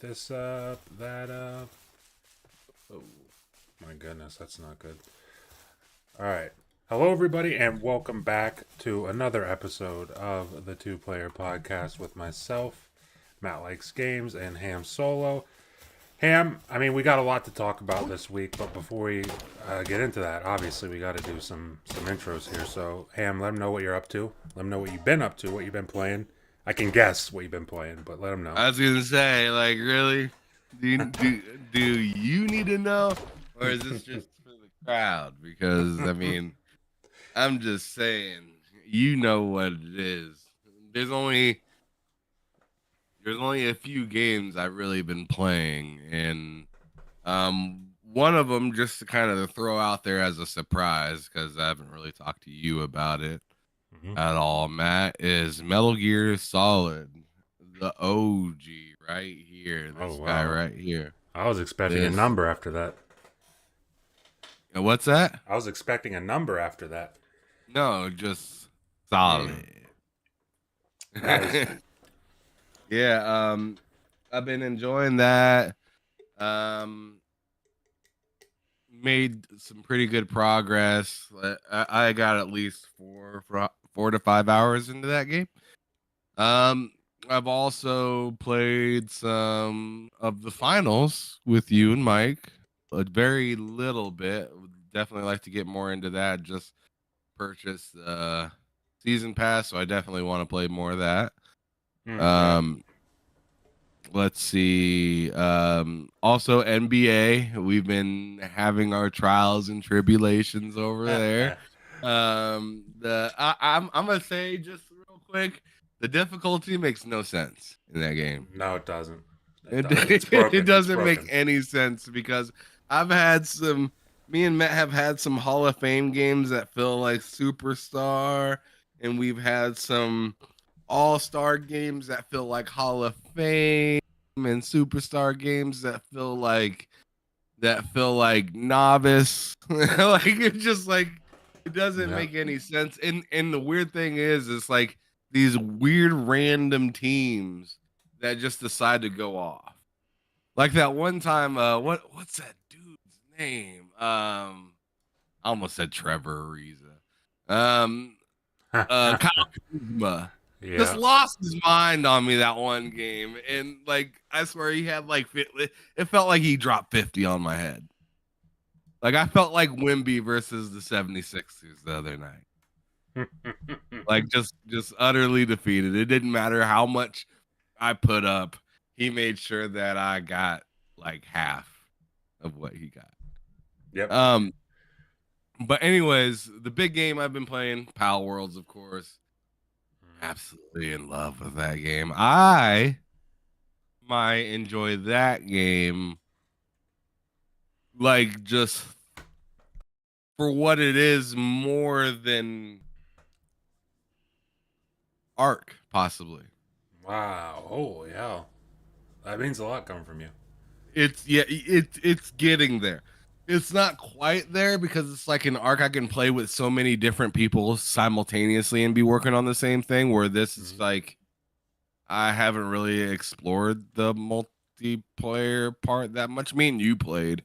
this up, that up. Oh, my goodness, that's not good. All right. Hello, everybody, and welcome back to another episode of the Two Player Podcast with myself, Matt Likes Games, and Ham Solo. Ham, we got a lot to talk about this week, but before we get into that, obviously we got to do some intros here. So, Ham, let them know what you're up to. Let them know what you've been up to, what you've been playing. I can guess what you've been playing, but let them know. I was gonna say, like, really? Do you need to know, or is this just for the crowd? Because I'm just saying, you know what it is. There's only a few games I've really been playing, and one of them, just to kind of throw out there as a surprise, because I haven't really talked to you about it at all, Matt, is Metal Gear Solid, the OG, right here. This guy right here. I was expecting a number after that. What's that? I was expecting a number after that. No, just solid. Yeah, I've been enjoying that. Made some pretty good progress. I got at least 4 to 5 hours into that game. I've also played some of the finals with you and Mike. A very little bit. Would definitely like to get more into that. Just purchased the season pass, so I definitely want to play more of that. Let's see. Also NBA. We've been having our trials and tribulations over there. I'm gonna say just real quick, the difficulty makes no sense in that game. No, it doesn't. It doesn't make any sense because me and Matt have had some Hall of Fame games that feel like Superstar, and we've had some All-Star games that feel like Hall of Fame, and Superstar games that feel like Novice. Like it's just like it doesn't make any sense. And the weird thing is, it's like these weird random teams that just decide to go off. Like that one time, what's that dude's name? I almost said Trevor Ariza. Kyle Kuzma just lost his mind on me that one game, and like I swear he had like it felt like he dropped 50 on my head. Like I felt like Wemby versus the 76ers the other night. Like just utterly defeated. It didn't matter how much I put up. He made sure that I got like half of what he got. Yep. But anyways, the big game I've been playing, Palworlds, of course. Absolutely in love with that game. I might enjoy that game like just for what it is more than Ark, possibly. Wow. Holy hell. That means a lot coming from you. It's getting there. It's not quite there because it's like an Ark I can play with so many different people simultaneously and be working on the same thing, where this is like I haven't really explored the multiplayer part that much. Me and you played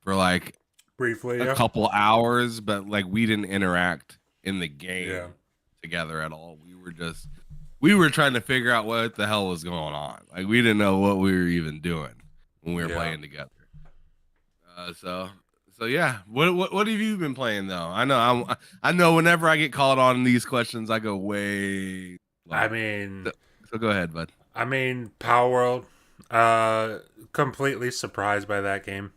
for like briefly a couple hours, but like we didn't interact in the game together at all. We were trying to figure out what the hell was going on. Like we didn't know what we were even doing when we were playing together. So yeah. What have you been playing though? I know whenever I get called on these questions, I go way. So go ahead, bud. Palworld. Completely surprised by that game.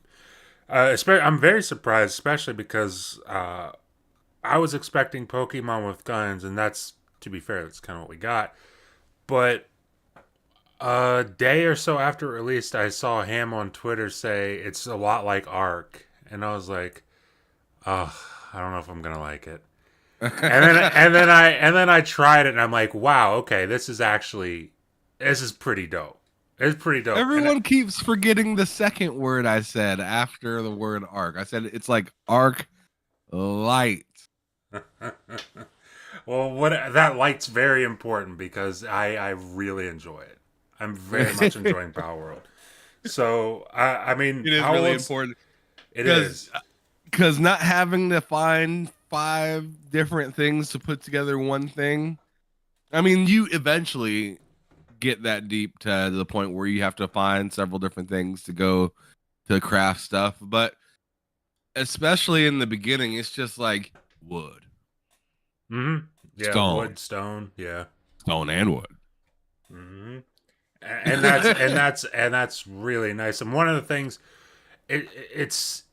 I'm very surprised, especially because I was expecting Pokemon with guns, and that's, to be fair, that's kind of what we got. But a day or so after release, I saw Ham on Twitter say it's a lot like Ark, and I was like, I don't know if I'm gonna like it. and then I tried it, and I'm like, wow, okay, this is pretty dope. It's pretty dope. Everyone keeps forgetting the second word I said after the word Ark. I said it's like Arc Light. Well, that light's very important because I really enjoy it. I'm very much enjoying Palworld. So I mean, It is really Palworld's important it because is. not having to find five different things to put together one thing. I mean, you eventually get that deep to the point where you have to find several different things to go to craft stuff, but especially in the beginning, it's just like wood, Mm-hmm. Yeah, stone, wood, stone. Yeah. stone, and wood. Mm-hmm. And that's really nice. And one of the things it's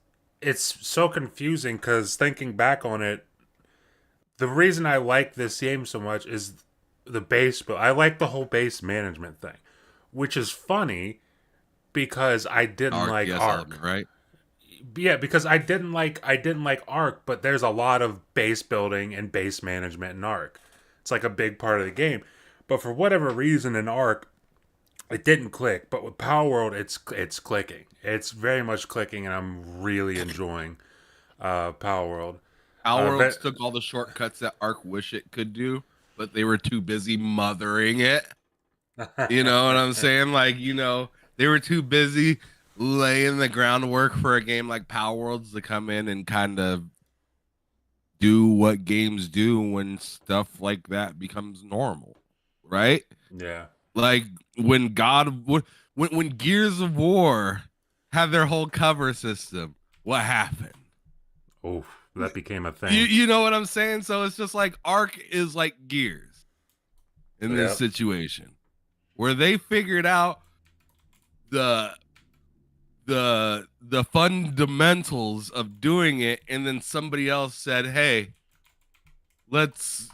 so confusing because thinking back on it, the reason I like this game so much is the base, but I like the whole base management thing, which is funny because I didn't Our like PS element, Arc. right? Yeah, because I didn't like Arc, but there's a lot of base building and base management in Arc. It's like a big part of the game. But for whatever reason in Arc, it didn't click. But with Power World, it's clicking. It's very much clicking, and I'm really enjoying Power World. Palworlds But took all the shortcuts that Arc wish it could do, but they were too busy mothering it. You know what I'm saying? Like, they were too busy laying the groundwork for a game like Palworlds to come in and kind of do what games do when stuff like that becomes normal, right? yeah. Like when when Gears of War had their whole cover system, what happened? Oh, that became a You thing. you know what I'm saying? So it's just like Arc is like Gears in this Yep. situation where they figured out the the fundamentals of doing it, and then somebody else said, "Hey, let's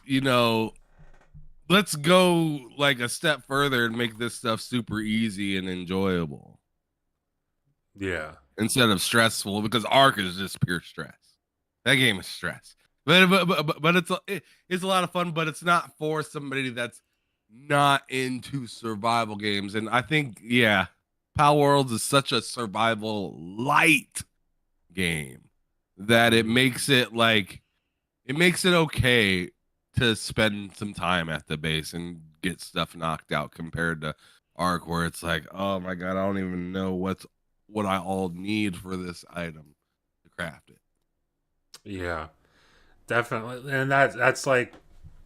let's go like a step further and make this stuff super easy and enjoyable Yeah. instead of stressful." Because Arc is just pure stress. That game is stress, but it's a lot of fun. But it's not for somebody that's not into survival games. And I think, yeah, Pal Worlds is such a survival light game that it Hmm. makes it like it makes it okay to spend some time at the base and get stuff knocked out compared to Arc, where it's like, oh my god, I don't even know what I all need for this item to craft it. Yeah. Definitely. And that's like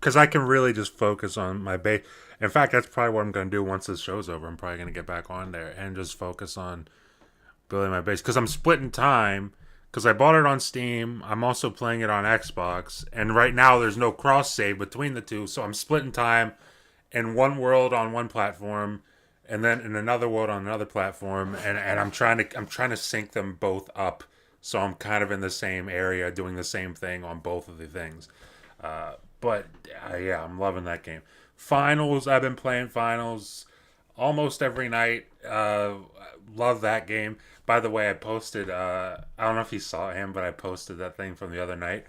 because I can really just focus on my base. In fact, that's probably what I'm going to do once this show's over. I'm probably going to get back on there and just focus on building my base because I'm splitting time because I bought it on Steam. I'm also playing it on Xbox, and right now there's no cross save between the two, so I'm splitting time in one world on one platform and then in another world on another platform, and I'm trying to sync them both up so I'm kind of in the same area doing the same thing on both of the things. But yeah, I'm loving that game. Finals, I've been playing finals almost every night. Love that game. By the way, I posted. I don't know if you saw him, but I posted that thing from the other night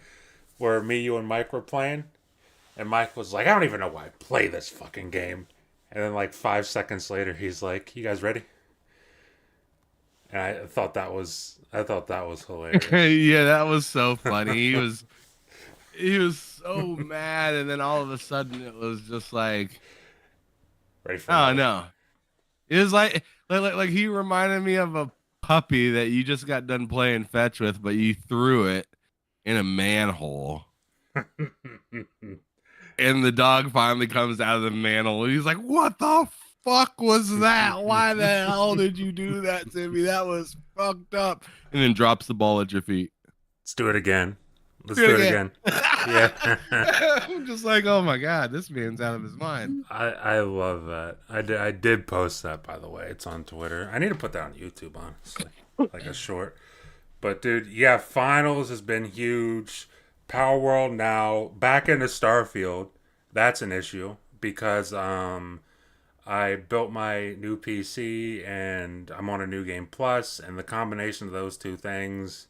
where me, you, and Mike were playing, and Mike was like, "I don't even know why I play this fucking game." And then like 5 seconds later, he's like, "You guys ready?" And I thought that was hilarious. Yeah, that was so funny. He was so mad, and then all of a sudden it was just like, Ready for oh another? no. It was like he reminded me of a puppy that you just got done playing fetch with, but you threw it in a manhole. And the dog finally comes out of the manhole, and he's like, "What the fuck was that? Why the hell did you do that to me? That was fucked up." And then drops the ball at your feet. Let's do it again. Let's Do it do it again. again. Yeah. I'm just like, oh my god, this man's out of his mind. I love that. I did post that, by the way. It's on Twitter. I need to put that on YouTube, honestly, like a short. But dude, yeah, finals has been huge. Power World now back into Starfield. That's an issue because I built my new PC and I'm on a new game plus, and the combination of those two things,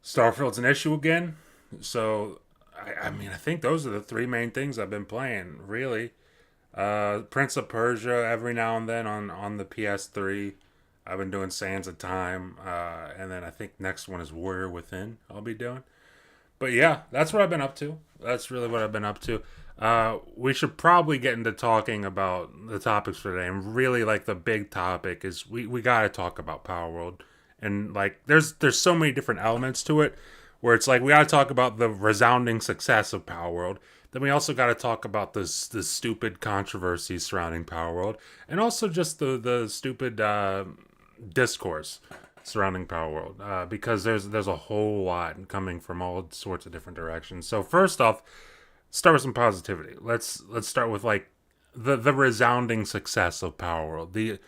Starfield's an issue again. So I mean, I think those are the three main things I've been playing. Really, Prince of Persia every now and then on the PS3. I've been doing Sands of Time, and then I think next one is Warrior Within. I'll be doing. But yeah, that's what I've been up to. That's really what I've been up to. We should probably get into talking about the topics for today. And really, like, the big topic is we got to talk about Power World. And, like, there's so many different elements to it where it's like we got to talk about the resounding success of Power World. Then we also got to talk about the stupid controversies surrounding Power World, and also just the stupid discourse surrounding Power World, because there's a whole lot coming from all sorts of different directions. So first off, start with some positivity. Let's start with, like, the resounding success of Power World, the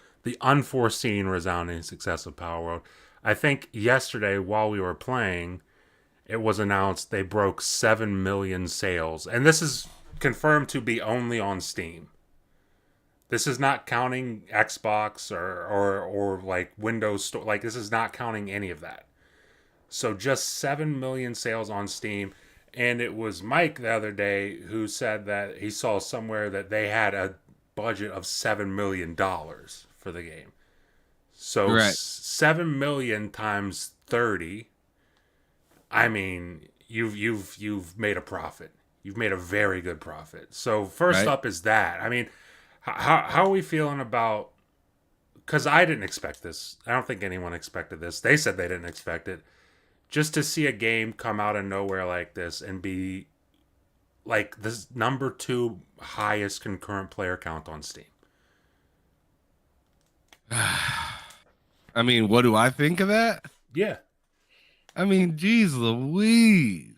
unforeseen resounding success of Power World. I think yesterday while we were playing, it was announced they broke 7 million sales, and this is confirmed to be only on Steam. This is not counting Xbox or like Windows Store. Like, this is not counting any of that. So just 7 million sales on Steam. And it was Mike the other day who said that he saw somewhere that they had a budget of $7 million for the game. So Right. 7 million times 30. I mean, you've made a profit. You've made a very good profit. So first Right. up is that. I mean, how are we feeling about? Because I didn't expect this. I don't think anyone expected this. They said they didn't expect it. Just to see a game come out of nowhere like this and be like this number two highest concurrent player count on Steam. I mean, what do I think of that? Yeah. I mean, geez Louise.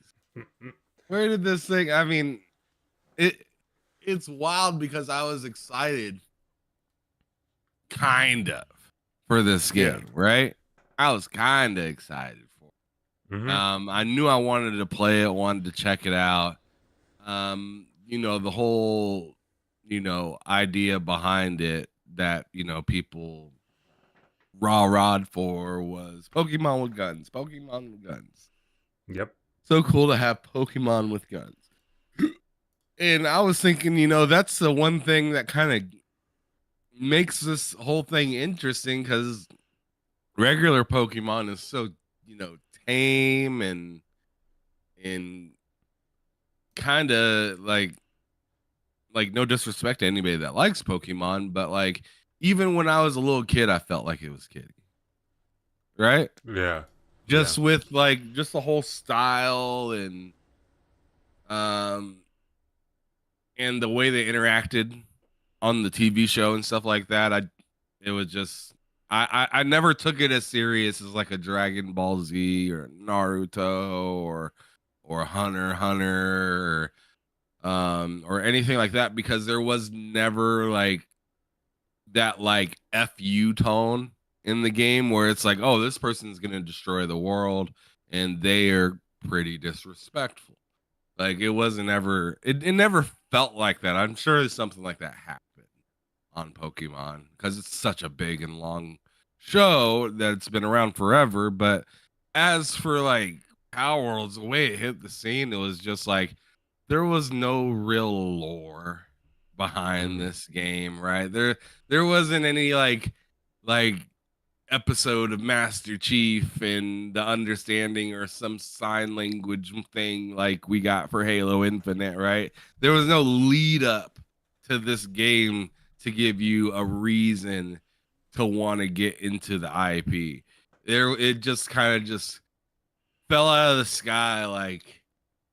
Where did this thing? I mean, it it's wild because I was excited, kind of, for this Yeah. game, right? I was kind of excited for it. Mm-hmm. I knew I wanted to play it, wanted to check it out. The whole, idea behind it that, people rah for was Pokemon with guns, Pokemon with guns. Yep. So cool to have Pokemon with guns. And I was thinking, that's the one thing that kind of makes this whole thing interesting because regular Pokemon is so, tame and kind of like no disrespect to anybody that likes Pokemon, but like even when I was a little kid, I felt like it was kiddie, right? Yeah. Yeah. Just with like just the whole style um and the way they interacted on the TV show and stuff like that. It was just I never took it as serious as like a Dragon Ball Z or Naruto or Hunter or anything like that because there was never like that like fu tone in the game where it's like, oh, this person's gonna destroy the world and they are pretty disrespectful. Like it wasn't ever it never felt like that. I'm sure something like that happened on Pokemon because it's such a big and long show that's been around forever. But as for like Power Worlds, the way it hit the scene, it was just like there was no real lore behind Mm. this game, right? There wasn't any like episode of Master Chief and the understanding or some sign language thing like we got for Halo Infinite, right? There was no lead up to this game to give you a reason to want to get into the IP. There it just kind of just fell out of the sky like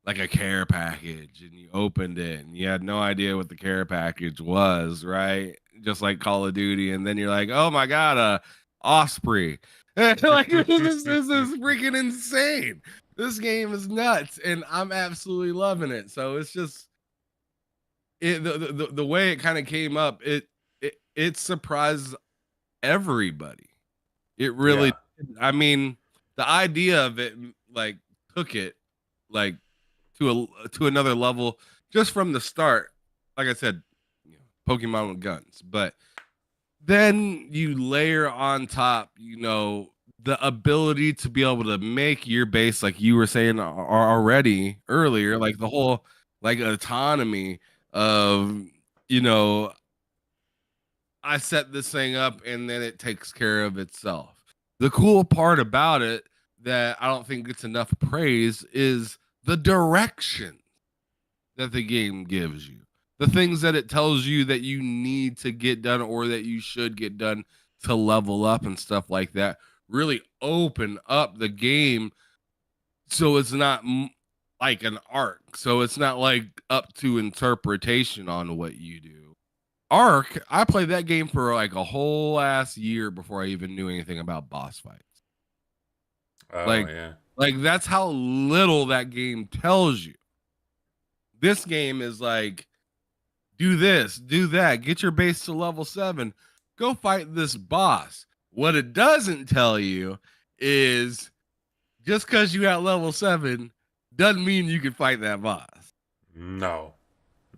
a care package and you opened it and you had no idea what the care package was, right? Just like Call of Duty, and then you're like, oh my god, Osprey. Like this is freaking insane. This game is nuts, and I'm absolutely loving it. So it's just the way it kind of came up, it surprised everybody. It really, Yeah. I mean, the idea of it like took it like to another level just from the start. Like I said, Pokemon with guns, but then you layer on top, the ability to be able to make your base, like you were saying already earlier, like the whole like autonomy of, you know, I set this thing up and then it takes care of itself. The cool part about it that I don't think gets enough praise is the direction that the game gives you, the things that it tells you that you need to get done or that you should get done to level up and stuff like that, really open up the game so it's not like an arc. So it's not like up to interpretation on what you do. Arc, I played that game for like a whole ass year before I even knew anything about boss fights. Oh Like, yeah. like that's how little that game tells you. This game is like, do this, do that, get your base to level 7, go fight this boss. What it doesn't tell you is just because you at level 7 doesn't mean you can fight that boss. No.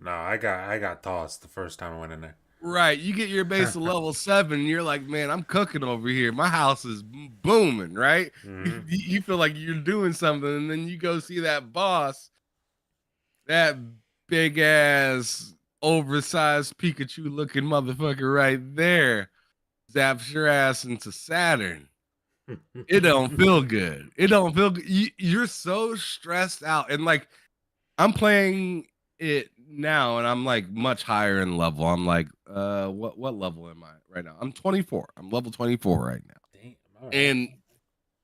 No, I got tossed the first time I went in there. Right. You get your base to level 7, you're like, man, I'm cooking over here. My house is booming, right? Mm-hmm. You feel like you're doing something, and then you go see that boss, that big ass, oversized Pikachu looking motherfucker right there, zaps your ass into Saturn. It don't feel good. It don't feel good. You're so stressed out. And like, I'm playing it now and I'm like much higher in level. I'm like, what level am I right now? I'm 24. I'm level 24 right now. Damn, all right.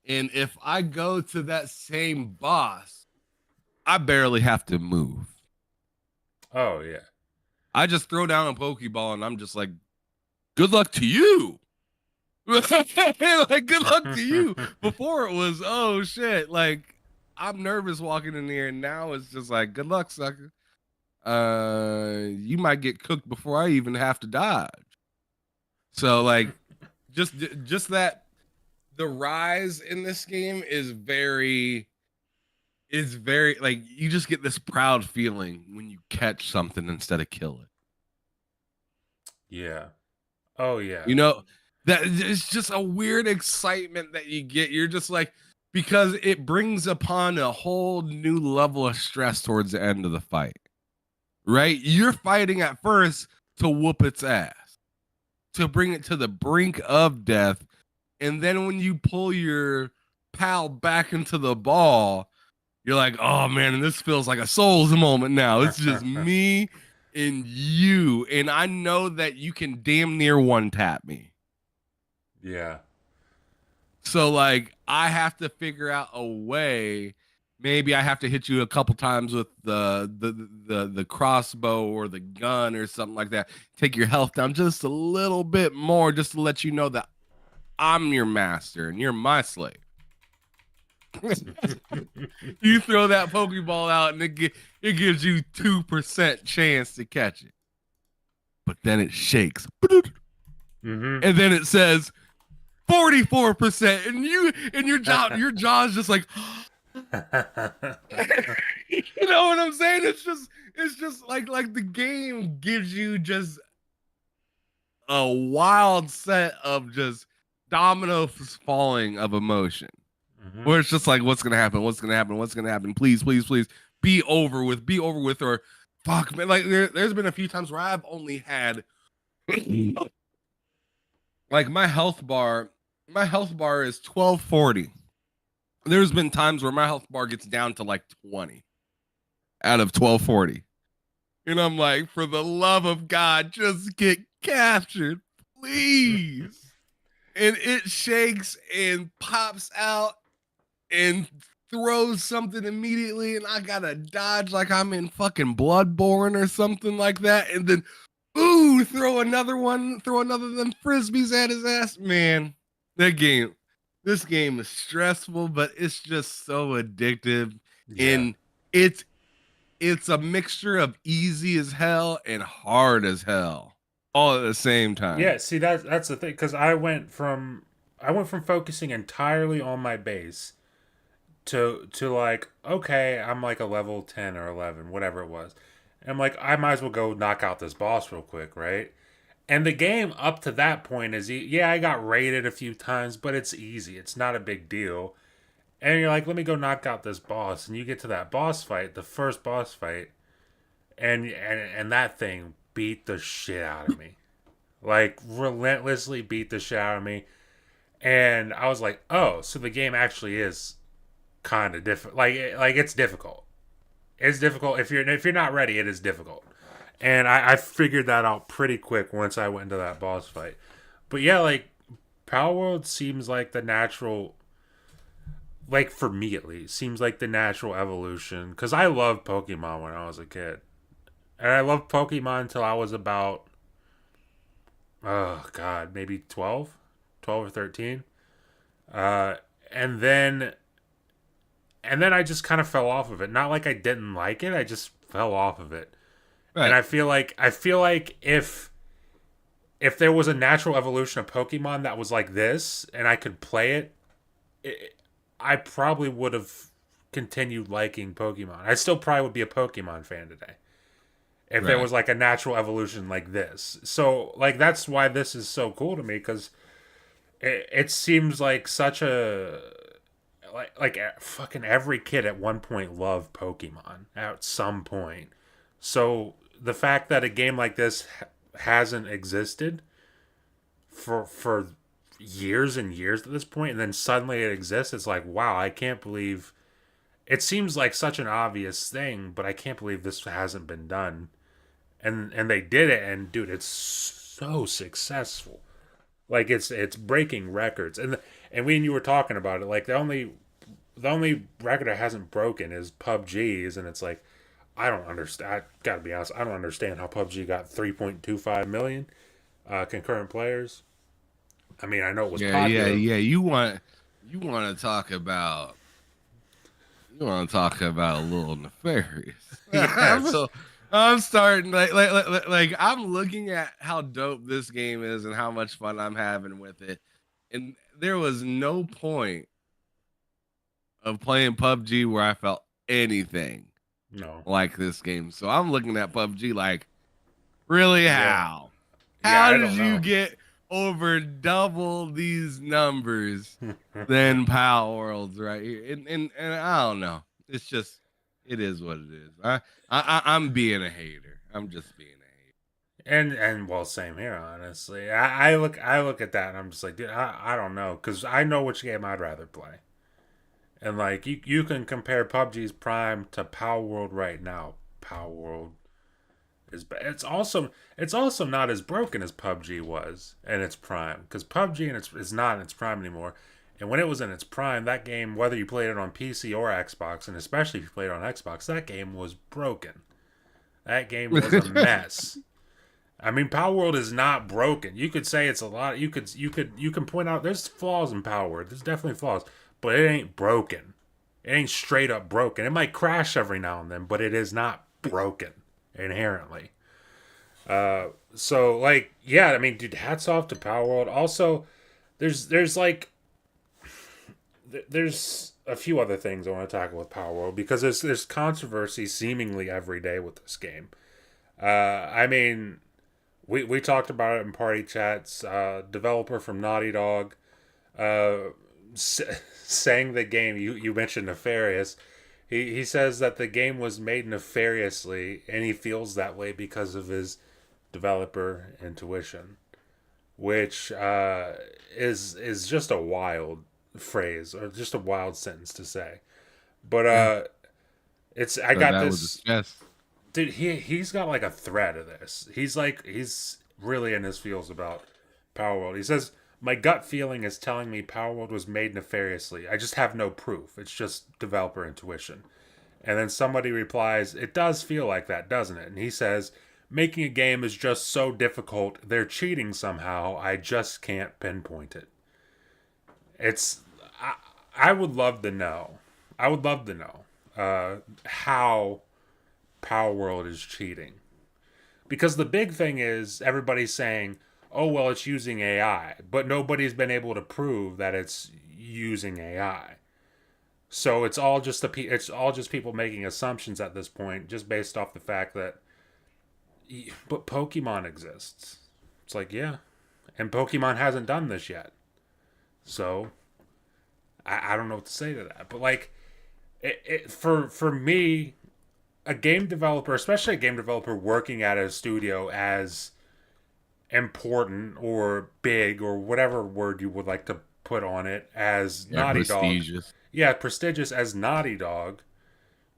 And if I go to that same boss, I barely have to move. Oh yeah. I just throw down a Pokeball and I'm just like, good luck to you. Like, good luck to you. Before it was, oh shit, like I'm nervous walking in here, and now it's just like, good luck, sucker. You might get cooked before I even have to dodge. So like, just that the rise in this game is very like, you just get this proud feeling when you catch something instead of kill it. Yeah. Oh yeah. You know, that it's just a weird excitement that you get. You're just like, because it brings upon a whole new level of stress towards the end of the fight. Right? You're fighting at first to whoop its ass, to bring it to the brink of death. And then when you pull your pal back into the ball, you're like, oh man, and this feels like a Souls moment now. It's just me and you. And I know that you can damn near one tap me. Yeah. So like, I have to figure out a way. Maybe I have to hit you a couple times with the crossbow or the gun or something like that. Take your health down just a little bit more, just to let you know that I'm your master and you're my slave. You throw that Pokeball out and it gives you 2% chance to catch it. But then it shakes. Mm-hmm. And then it says 44%. And your jaw's just like, you know what I'm saying? It's just like the game gives you just a wild set of just dominoes falling of emotion. Mm-hmm. Where it's just like, what's gonna happen? What's gonna happen? What's gonna happen? Please, please, please, be over with, or fuck, man. Like there's been a few times where I've only had like my health bar is 1240. There's been times where my health bar gets down to like 20 out of 1240. And I'm like, for the love of God, just get captured, please. And it shakes and pops out and throws something immediately, and I gotta dodge like I'm in fucking Bloodborne or something like that. And then, ooh, throw another of them frisbees at his ass. Man, this game is stressful, but it's just so addictive. Yeah. And it's a mixture of easy as hell and hard as hell all at the same time. Yeah, see that's the thing, because I went from focusing entirely on my base to like, okay, I'm like a level 10 or 11, whatever it was. And I'm like, I might as well go knock out this boss real quick, right? And the game up to that point is, yeah, I got raided a few times, but it's easy. It's not a big deal. And you're like, let me go knock out this boss. And you get to that boss fight, the first boss fight, and that thing beat the shit out of me. Like, relentlessly beat the shit out of me. And I was like, oh, so the game actually is kind of different. Like it's difficult. It's difficult if you're not ready. It is difficult, and I figured that out pretty quick once I went into that boss fight. But yeah, like Palworld seems like the natural, like for me at least, seems like the natural evolution. Because I loved Pokemon when I was a kid, and I loved Pokemon until I was about, oh god, maybe 12, 12 or 13. Uh, and then and then I just kind of fell off of it. Not like I didn't like it, I just fell off of it. And Right. I feel like if there was a natural evolution of Pokemon that was like this and I could play it, I probably would have continued liking Pokemon. I still probably would be a Pokemon fan today if there Right. was like a natural evolution like this. So like that's why this is so cool to me because it seems like such a like fucking every kid at one point loved Pokemon at some point. So the fact that a game like this hasn't existed for years and years at this point, and then suddenly it exists, it's like wow, I can't believe. It seems like such an obvious thing, but I can't believe this hasn't been done. And they did it, and dude, it's so successful. Like it's breaking records, and when you were talking about it, like the only record it hasn't broken is PUBG's, and it's like I don't understand. I gotta be honest, I don't understand how PUBG got 3.25 million concurrent players. I mean, I know it was Yeah, yeah, popular. yeah. You want to talk about a little nefarious. Yeah, so I'm starting like I'm looking at how dope this game is and how much fun I'm having with it. And there was no point of playing PUBG where I felt anything no, like this game. So I'm looking at PUBG like, really yeah, how? yeah, How I did don't you know. get over double these numbers than Pal Worlds right here? And I don't know. It's just it is what it is. I'm being a hater. I'm just being a And well, same here. Honestly, I look at that and I'm just like, dude, I don't know because I know which game I'd rather play. And like you can compare PUBG's Prime to Power World right now. Power World it's also not as broken as PUBG was in its prime because PUBG is not in its prime anymore. And when it was in its prime, that game, whether you played it on PC or Xbox, and especially if you played it on Xbox, that game was broken. That game was a hater. mess. I mean, Power World is not broken. You could say it's a lot. You can point out there's flaws in Power World. There's definitely flaws, but it ain't broken. It ain't straight up broken. It might crash every now and then, but it is not broken inherently. So like, yeah, I mean, dude, hats off to Power World. Also, there's like there's a few other things I want to tackle with Power World because there's controversy seemingly every day with this game. I mean, we talked about it in party chats. Developer from Naughty Dog uh, saying the game you mentioned nefarious. He says that the game was made nefariously, and he feels that way because of his developer intuition, which is just a wild phrase or just a wild sentence to say. But Yeah. it's I So got that was a this chest. dude. He's got like a thread of this. He's really in his feels about Power World. He says my gut feeling is telling me Power World was made nefariously. I just have no proof. It's just developer intuition. And then somebody replies, "It does feel like that, doesn't it?" And he says, "Making a game is just so difficult. They're cheating somehow. I just can't pinpoint it." It's I would love to know. I would love to know how Power World is cheating because the big thing is everybody's saying, "Oh well, it's using AI," but nobody's been able to prove that it's using AI. So it's all just people making assumptions at this point, just based off the fact that but Pokemon exists. It's like, yeah. And Pokemon hasn't done this yet. So I don't know what to say to that. But like for me, a game developer, especially a game developer working at a studio as important or big or whatever word you would like to put on it as Yeah, Naughty Dog. prestigious. Yeah, prestigious as Naughty Dog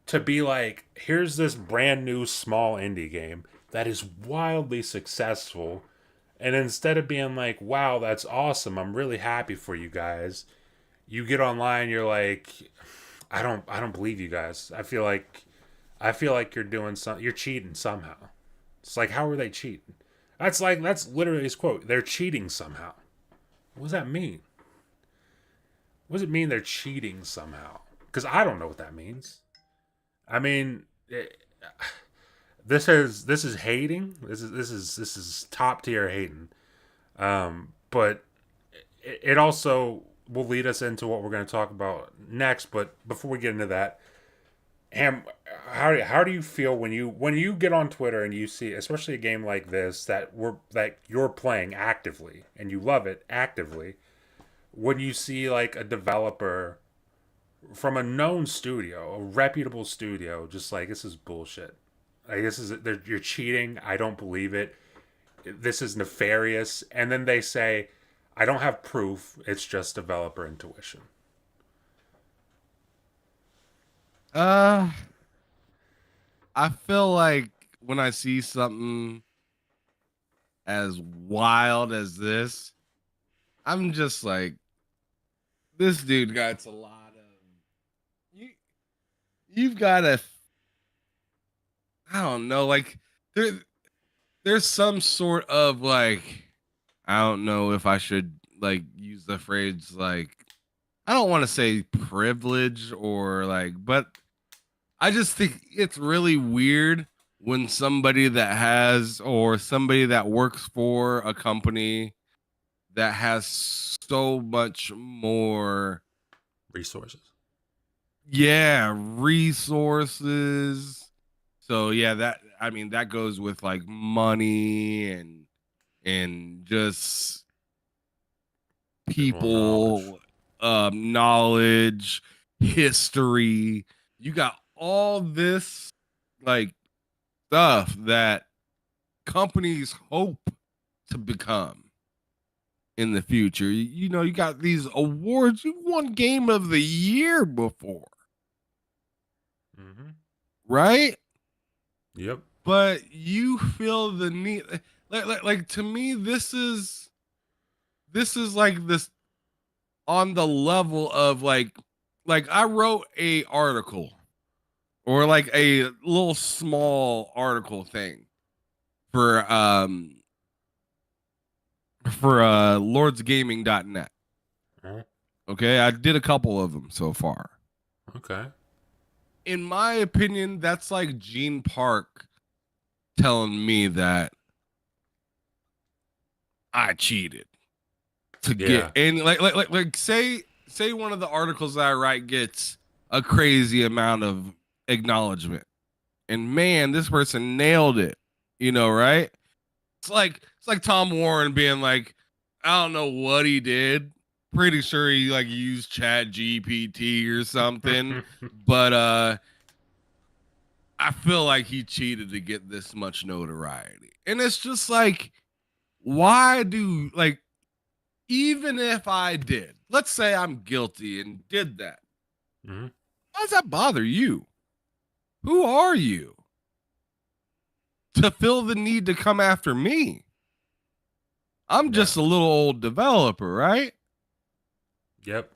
to be like, here's this brand new small indie game that is wildly successful, and instead of being like, wow, that's awesome, I'm really happy for you guys, you get online, you're like, I don't believe you guys. I feel like you're doing something, you're cheating somehow. It's like, how are they cheating? That's literally his quote. They're cheating somehow. What does that mean? What does it mean they're cheating somehow? Because I don't know what that means. I mean, this is hating. This is top tier hating. But it also will lead us into what we're going to talk about next. But before we get into that, Ham, how do you feel when you get on Twitter and you see, especially a game like this that you're playing actively and you love it actively, when you see like a developer from a known studio, a reputable studio, just like, this is bullshit. Like, you're cheating. I don't believe it. This is nefarious. And then they say, I don't have proof. It's just developer intuition. Uh, I feel like when I see something as wild as this, I'm just like, this dude got a lot of you. You've got to, I don't know, like there, there's some sort of like, I don't know if I should like use the phrase like, I don't want to say privilege or like, but I just think it's really weird when somebody that has or somebody that works for a company that has so much more, Resources. yeah, resources. So yeah, that, I mean, that goes with like money and just Well, knowledge. people, knowledge, history. You got all this like stuff that companies hope to become in the future. You know, you got these awards. You won Game of the Year before, Mm-hmm. right? Yep. But you feel the need, like to me, this is like this on the level of like I wrote a article or like a little small article thing for lordsgaming.net. Uh-huh. Okay, I did a couple of them so far. Okay. In my opinion, that's like Gene Park telling me that I cheated to get Yeah. and like say one of the articles that I write gets a crazy amount of acknowledgement. And man, this person nailed it. You know, right? It's like Tom Warren being like, I don't know what he did. Pretty sure he like used Chat GPT or something, but I feel like he cheated to get this much notoriety. And it's just like, why do like, even if I did, let's say I'm guilty and did that, Mm-hmm. why does that bother you? Who are you to feel the need to come after me? I'm Yeah. just a little old developer, right? Yep.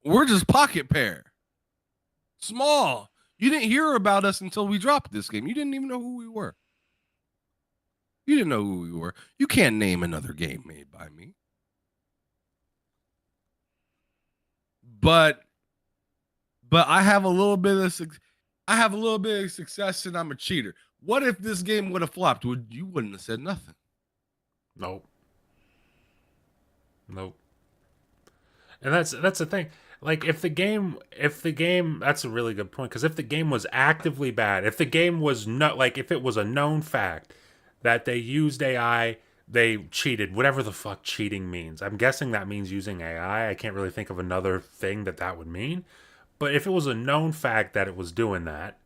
We're just pocket pair. Small. You didn't hear about us until we dropped this game. You didn't even know who we were. You didn't know who we were. You can't name another game made by me. But I have a little bit of success and I'm a cheater. What if this game would have flopped? You wouldn't have said nothing. Nope. Nope. And that's the thing. Like, if the game, that's a really good point, because if the game was actively bad, if the game was not, like, if it was a known fact that they used AI, they cheated, whatever the fuck cheating means. I'm guessing that means using AI. I can't really think of another thing that would mean. But if it was a known fact that it was doing that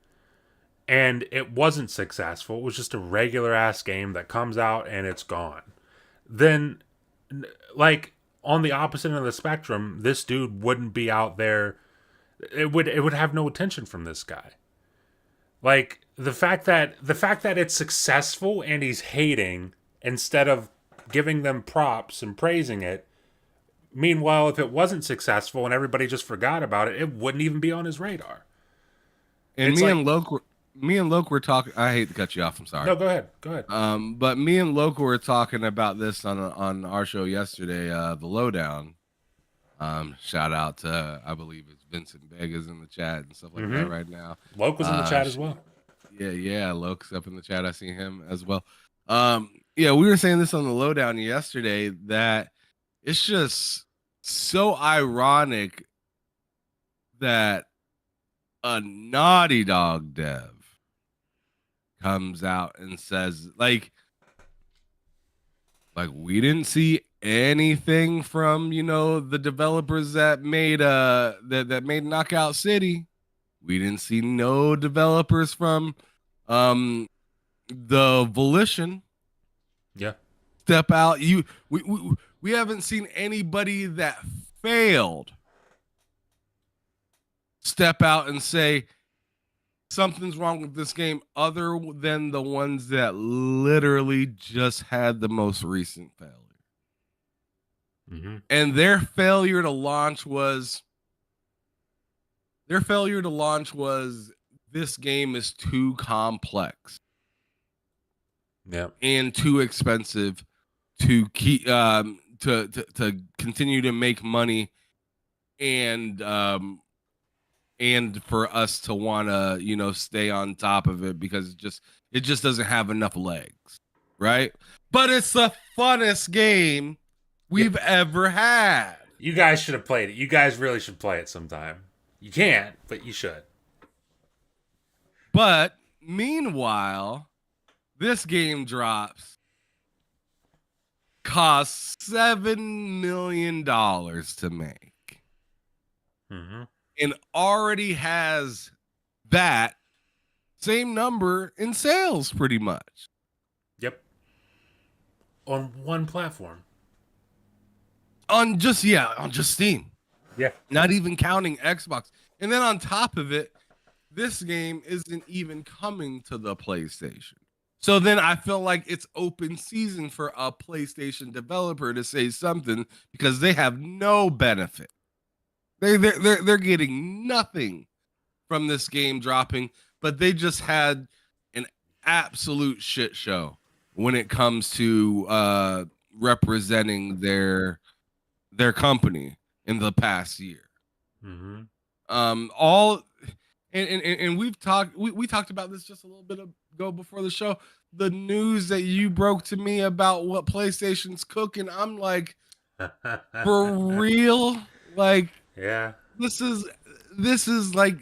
and it wasn't successful, it was just a regular ass game that comes out and it's gone, then, like, on the opposite end of the spectrum, this dude wouldn't be out there it would have no attention from this guy. Like the fact that it's successful and he's hating instead of giving them props and praising it. Meanwhile, if it wasn't successful and everybody just forgot about it, it wouldn't even be on his radar. And It's like, me and Loke were talking. I hate to cut you off. I'm sorry. no, go ahead, go ahead. But me and Loke were talking about this on our show yesterday. The lowdown. Shout out to, I believe it's Vincent Vega's in the chat and stuff like that right now. Loke was in the chat as well. Yeah, Loke's up in the chat. I see him as well. Yeah, we were saying this on the lowdown yesterday that it's just so ironic that a Naughty Dog dev comes out and says like we didn't see anything from the developers that made that made Knockout City. We didn't see no developers from the Volition Yeah. step out. We haven't seen anybody that failed step out and say something's wrong with this game other than the ones that literally just had the most recent failure. And their failure to launch was this game is too complex. Yeah. And too expensive to keep to continue to make money and for us to want to stay on top of it because it just doesn't have enough legs, right? But it's the funnest game we've ever had. You guys should have played it. You guys really should play it sometime. You can't, but you should. But meanwhile, this game drops, costs $7 million to make, and already has that same number in sales, pretty much. Yep. On one platform. On just Steam. Yeah. Not even counting Xbox. And then on top of it, this game isn't even coming to the PlayStation. So then I feel like it's open season for a PlayStation developer to say something because they have no benefit. They're getting nothing from this game dropping, but they just had an absolute shit show when it comes to representing their company in the past year. All and we've talked we talked about this just a little bit ago before the show. The news that you broke to me about what PlayStation's cooking, I'm like, for real? Like, yeah, this is like,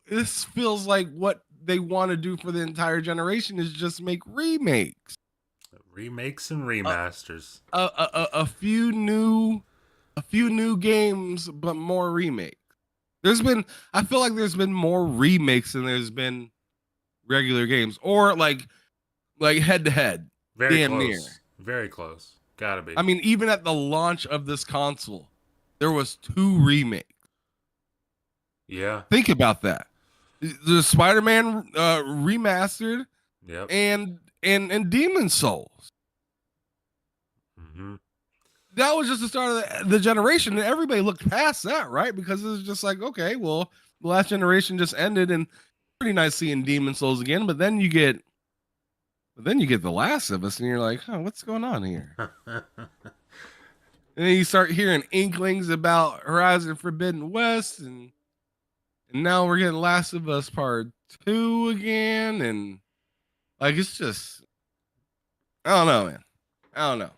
this feels like what they want to do for the entire generation is just make remakes, and remasters. A few new games, but more remakes. I feel like there's been more remakes than there's been regular games, or like head to head. Very damn close. Near. Very close. Gotta be. I mean, even at the launch of this console, there was 2 remakes. Yeah. Think about that. The Spider-Man remastered, yep, and Demon Souls. That was just the start of the generation, and everybody looked past that, right? Because it was just like, okay, well, the last generation just ended, and pretty nice seeing Demon Souls again. But then you get The Last of Us, and you're like, huh, what's going on here? And then you start hearing inklings about Horizon Forbidden West, and now we're getting Last of Us Part 2 again, and like it's just, I don't know, man. I don't know,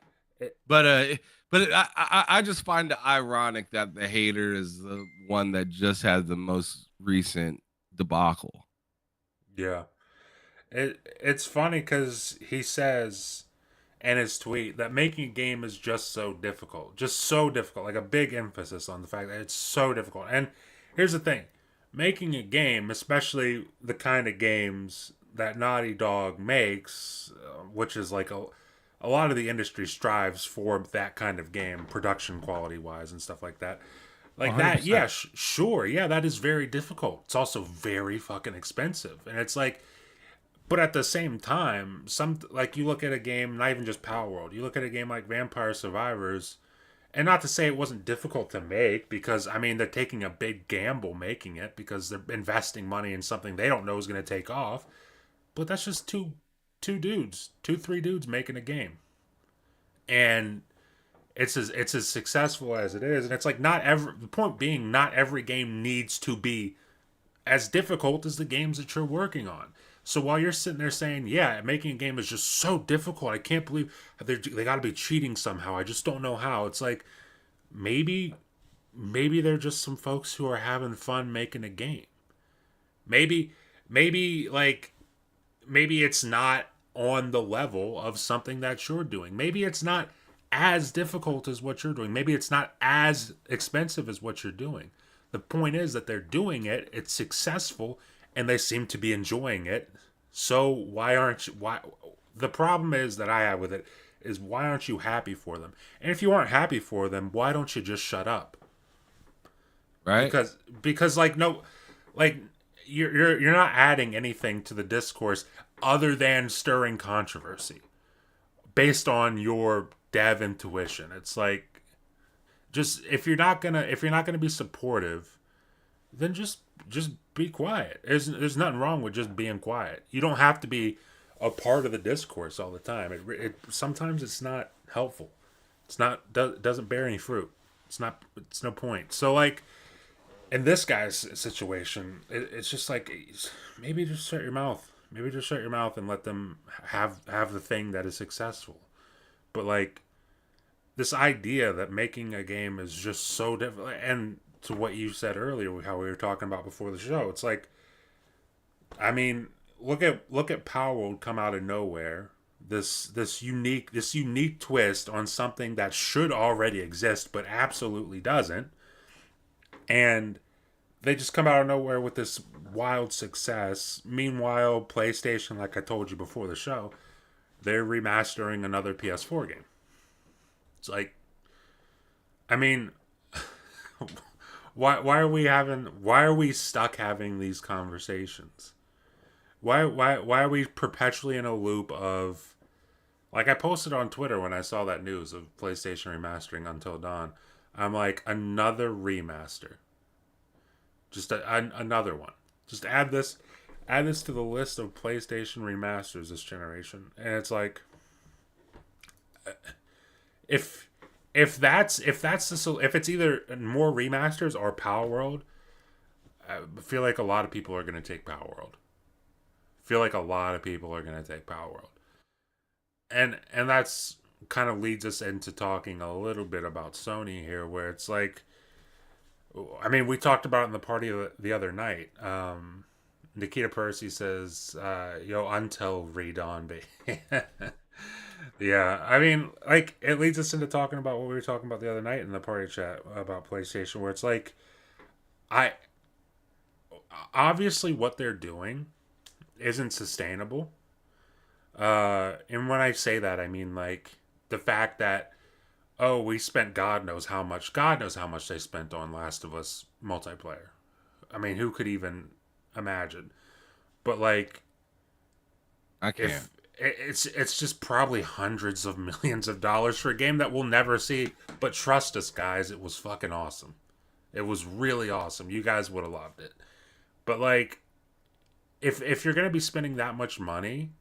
but I just find it ironic that the hater is the one that just had the most recent debacle. Yeah. It's funny because he says in his tweet that making a game is just so difficult. Like a big emphasis on the fact that it's so difficult. And here's the thing. Making a game, especially the kind of games that Naughty Dog makes, which is like a lot of the industry strives for that kind of game, production quality wise and stuff like that. Like that, yeah, 100%. sure, yeah, that is very difficult. It's also very fucking expensive, and it's like, but at the same time, some like you look at a game, not even just Power World, you look at a game like Vampire Survivors, and not to say it wasn't difficult to make, because I mean they're taking a big gamble making it because they're investing money in something they don't know is going to take off. But that's just three dudes making a game, and it's as successful as it is. And it's like not every the point being not every game needs to be as difficult as the games that you're working on. So while you're sitting there saying, "Yeah, making a game is just so difficult. I can't believe they got to be cheating somehow. I just don't know how." It's like maybe maybe they're just some folks who are having fun making a game. Maybe maybe like maybe it's not on the level of something that you're doing. Maybe it's not as difficult as what you're doing. Maybe it's not as expensive as what you're doing. The point is that they're doing it, it's successful, and they seem to be enjoying it. So why aren't you why the problem is that I have with it is why aren't you happy for them? And if you aren't happy for them, why don't you just shut up? Right? Because like no like you're not adding anything to the discourse other than stirring controversy based on your dev intuition. It's like just if you're not gonna be supportive, then just be quiet. There's nothing wrong with just being quiet. You don't have to be a part of the discourse all the time. It sometimes it's not helpful. It's not doesn't bear any fruit. It's no point. So like in this guy's situation, it's just like maybe just shut your mouth. Maybe just shut your mouth and let them have the thing that is successful. But like this idea that making a game is just so difficult, and to what you said earlier, how we were talking about before the show, it's like, I mean, look at Power World come out of nowhere. This unique twist on something that should already exist but absolutely doesn't, and they just come out of nowhere with this wild success. Meanwhile, PlayStation, like I told you before the show, they're remastering another PS4 game. It's like, I mean, why are we stuck having these conversations? Why are we perpetually in a loop of, like I posted on Twitter when I saw that news of PlayStation remastering Until Dawn. I'm like, another remaster. Just another one. Just add this to the list of PlayStation remasters this generation. And it's like, if if it's either more remasters or Power World, I feel like a lot of people are going to take Power World. I feel like a lot of people are going to take Power World. And that's kind of leads us into talking a little bit about Sony here, where it's like, I mean, we talked about it in the party the other night. Nikita Percy says, "Yo, until Redon, baby." Yeah, I mean, like it leads us into talking about what we were talking about the other night in the party chat about PlayStation, where it's like, I obviously what they're doing isn't sustainable. And when I say that, I mean like the fact that, oh, we spent God knows how much they spent on Last of Us multiplayer. I mean, who could even imagine? But like, I can't. if it's just probably hundreds of millions of dollars for a game that we'll never see. But trust us, guys, it was fucking awesome. It was really awesome. You guys would have loved it. But like, if you're gonna be spending that much money,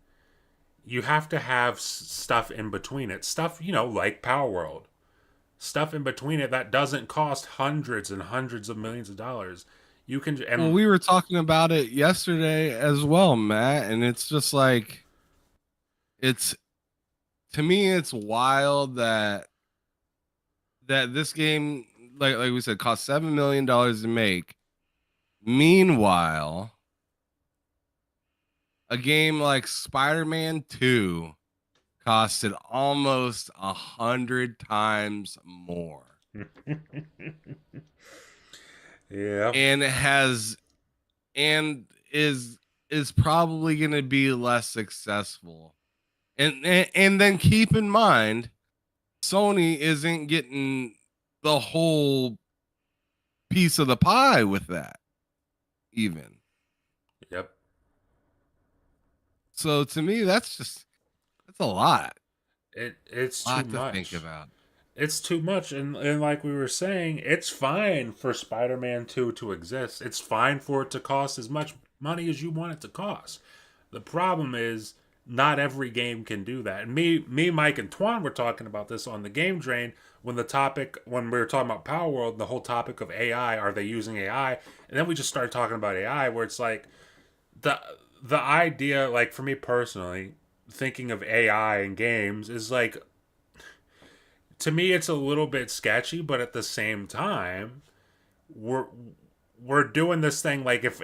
you have to have stuff in between it. Stuff, like Power World. Stuff in between it that doesn't cost hundreds and hundreds of millions of dollars. You can Well, and we were talking about it yesterday as well, Matt, and it's just like it's to me it's wild that this game like we said cost $7 million to make. Meanwhile, a game like Spider-Man 2 costed almost 100 times more. yeah. And it has and is probably going to be less successful. And then keep in mind Sony isn't getting the whole piece of the pie with that, even. Yep. So to me, that's a lot. It's A too lot to think much. about. It's too much, and like we were saying, it's fine for Spider-Man 2 to exist. It's fine for it to cost as much money as you want it to cost. The problem is not every game can do that. And Mike, and Twan were talking about this on the Game Drain when we were talking about Power World, the whole topic of AI. Are they using AI? And then we just started talking about AI, where it's like the the idea, like for me personally, thinking of AI in games is like, to me it's a little bit sketchy, but at the same time, we're we're doing this thing like if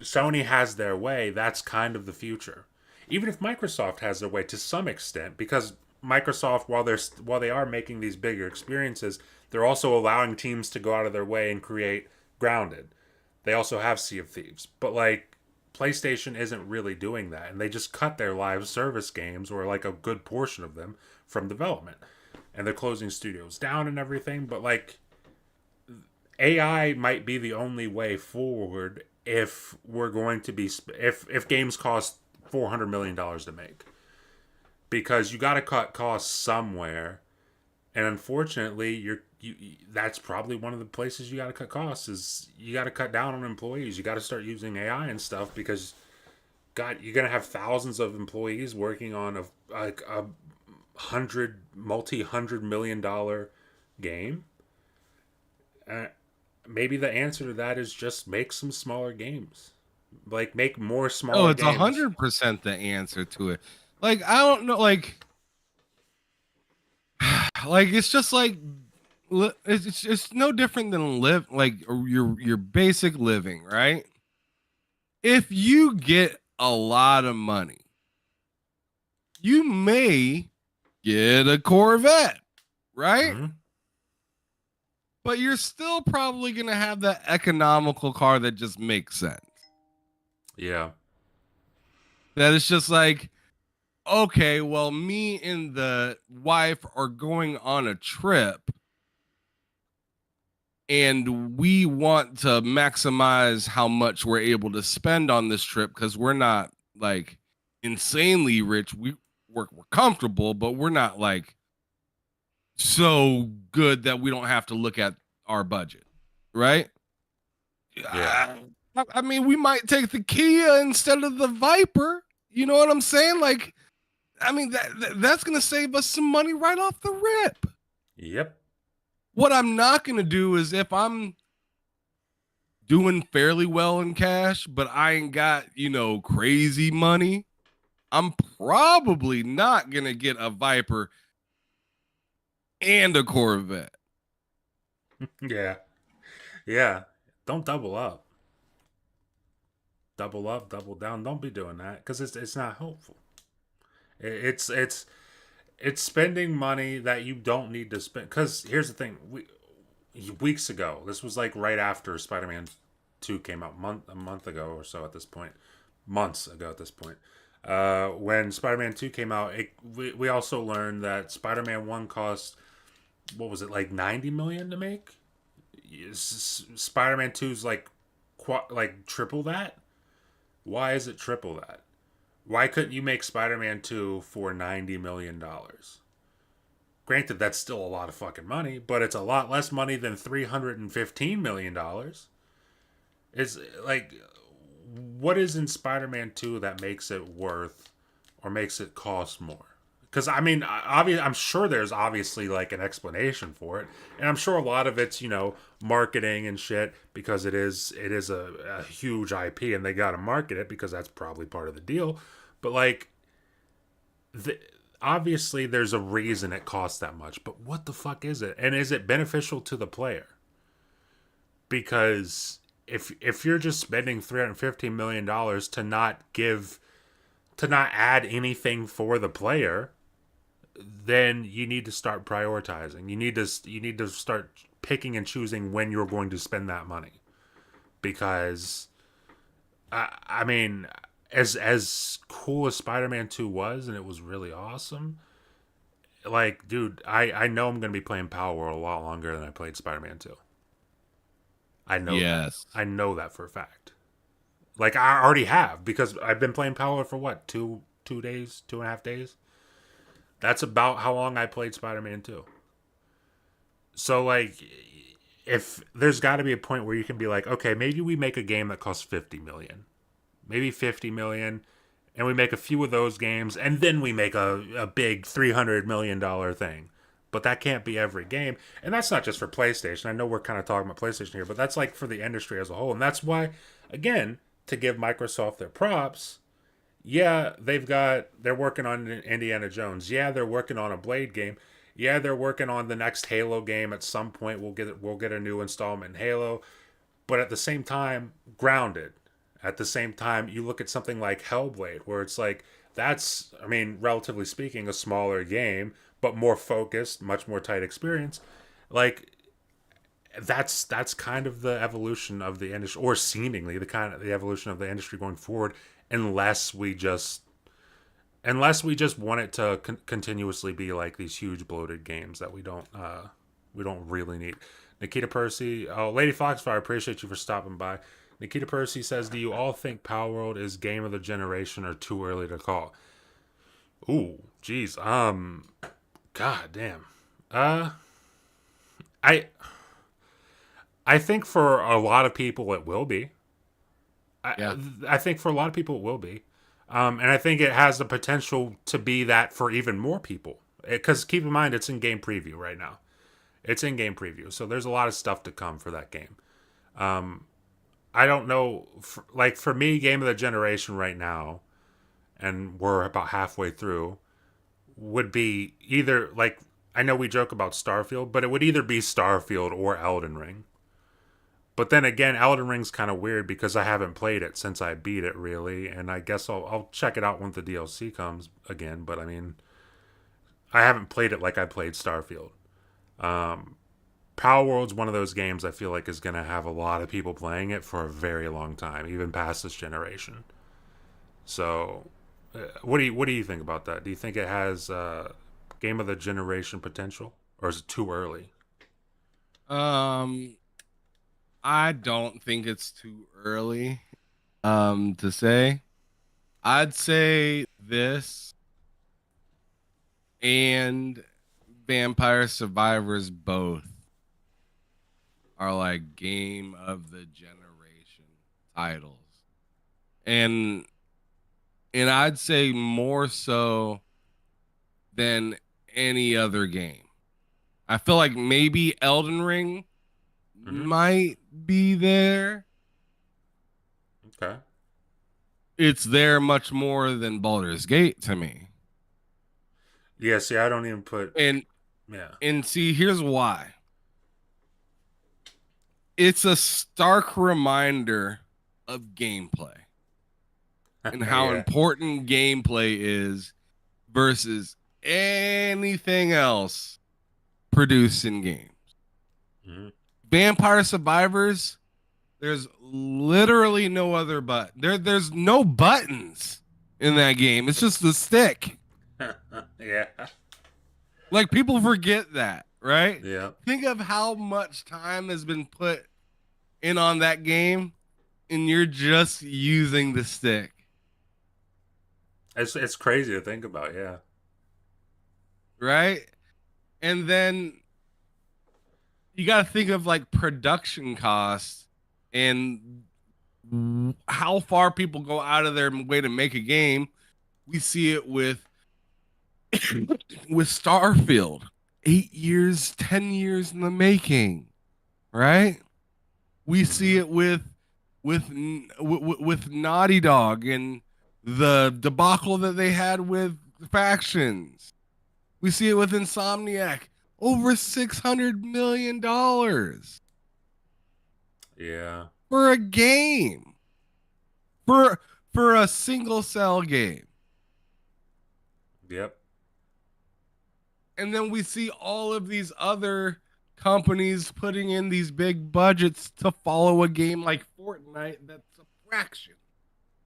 Sony has their way, that's kind of the future. Even if Microsoft has their way to some extent, because Microsoft, while they are making these bigger experiences, they're also allowing teams to go out of their way and create Grounded. They also have Sea of Thieves, but like PlayStation isn't really doing that, and they just cut their live service games, or like a good portion of them, from development, and they're closing studios down and everything. But like AI might be the only way forward if we're going to be if games cost $400 million to make, because you got to cut costs somewhere, and unfortunately that's probably one of the places you got to cut costs. Is you got to cut down on employees. You got to start using AI and stuff, because God, you're gonna have thousands of employees working on a multi-$100 million game. Uh, Maybe the answer to that is just make some smaller games. Like make more Oh, smaller it's a games. 100% the answer to it. Like I don't know, like it's just like it's no different than live like your basic living, right? If you get a lot of money, you may get a Corvette, right? Hmm. But you're still probably going to have that economical car that just makes sense. Yeah. That it's just like, okay, well, me and the wife are going on a trip and we want to maximize how much we're able to spend on this trip because we're not like insanely rich. We're comfortable, but we're not like so good that we don't have to look at our budget, right? Yeah. I mean, we might take the Kia instead of the Viper. You know what I'm saying? Like, I mean, that's going to save us some money right off the rip. Yep. What I'm not going to do is if I'm doing fairly well in cash, but I ain't got, crazy money, I'm probably not going to get a Viper and a Corvette. Yeah. Yeah. Don't double up. Double up, double down. Don't be doing that, because it's not helpful. It's spending money that you don't need to spend. Because here's the thing: weeks ago, this was like right after Spider-Man 2 came out, a month ago or so at this point, months ago at this point. When Spider-Man 2 came out, we also learned that Spider-Man 1 cost, what was it, like 90 million to make. Spider-Man 2's like triple that. Why is it triple that? Why couldn't you make Spider-Man 2 for $90 million? Granted, that's still a lot of fucking money, but it's a lot less money than $315 million. It's like, what is in Spider-Man 2 that makes it worth, or makes it cost more? Because I mean, I'm sure there's obviously like an explanation for it, and I'm sure a lot of it's marketing and shit, because it is a huge IP and they got to market it, because that's probably part of the deal. But like, the, obviously there's a reason it costs that much, but what the fuck is it, and is it beneficial to the player? Because if you're just spending $315 million to not add anything for the player, then you need to start prioritizing. You need to start picking and choosing when you're going to spend that money, because I mean, as cool as Spider-Man 2 was, and it was really awesome, like, dude, I know I'm going to be playing Power World a lot longer than I played Spider-Man 2. I know that. Yes. I know that for a fact. Like I already have because I've been playing Palworld for what 2 days, 2.5 days. That's about how long I played Spider-Man 2. So like, if there's got to be a point where you can be like, okay, maybe we make a game that costs 50 million, maybe 50 million, and we make a few of those games, and then we make a big $300 million thing. But that can't be every game, and that's not just for PlayStation. I know we're kind of talking about PlayStation here, but that's like for the industry as a whole, and that's why, again, to give Microsoft their props, yeah, they're working on Indiana Jones. Yeah, they're working on a Blade game. Yeah, they're working on the next Halo game. At some point, we'll get a new installment in Halo. But at the same time, grounded. At the same time, you look at something like Hellblade, where it's like that's, I mean, relatively speaking, a smaller game, but more focused, much more tight experience. Like that's kind of the evolution of the industry, or seemingly the evolution of the industry going forward, unless we just want it to continuously be like these huge bloated games that we don't really need. Nikita Percy, oh, Lady Foxfire, appreciate you for stopping by. Nikita Percy says, "Do you all think Palworld is game of the generation or too early to call?" Ooh, geez, god damn. Uh, I I think for a lot of people it will be. Yeah. I think for a lot of people it will be. And I think it has the potential to be that for even more people. Because keep in mind, it's in game preview right now. It's in game preview, so there's a lot of stuff to come for that game. I don't know, like for me, game of the generation right now, and we're about halfway through, would be either like I know we joke about Starfield, but it would either be Starfield or Elden Ring. But then again, Elden Ring's kind of weird because I haven't played it since I beat it, really, and I guess I'll check it out when the DLC comes again. But I mean, I haven't played it like I played Starfield. Power World's one of those games I feel like is going to have a lot of people playing it for a very long time, even past this generation. So, what do you think about that? Do you think it has game of the generation potential, or is it too early? Um, I don't think it's too early to say. I'd say this and Vampire Survivors both are like game of the generation titles. And I'd say more so than any other game. I feel like maybe Elden Ring Mm-hmm. might be there. Okay. It's there much more than Baldur's Gate to me. Yeah. See, I don't even put. And Yeah. see, here's why. It's a stark reminder of gameplay and how Yeah. important gameplay is versus anything else produced in games. Mm-hmm. Vampire Survivors, there's literally no other there's no buttons in that game. It's just the stick. Yeah. Like people forget that, right? Yeah. Think of how much time has been put in on that game and you're just using the stick. It's crazy to think about. Yeah. Right? And then you got to think of like production costs and how far people go out of their way to make a game. We see it with Starfield. 8 years, 10 years in the making, right? We see Mm-hmm. it with Naughty Dog and the debacle that they had with factions. We see it with Insomniac. Over $600 million Yeah. for a game. For a single cell game. Yep. And then we see all of these other companies putting in these big budgets to follow a game like Fortnite that's a fraction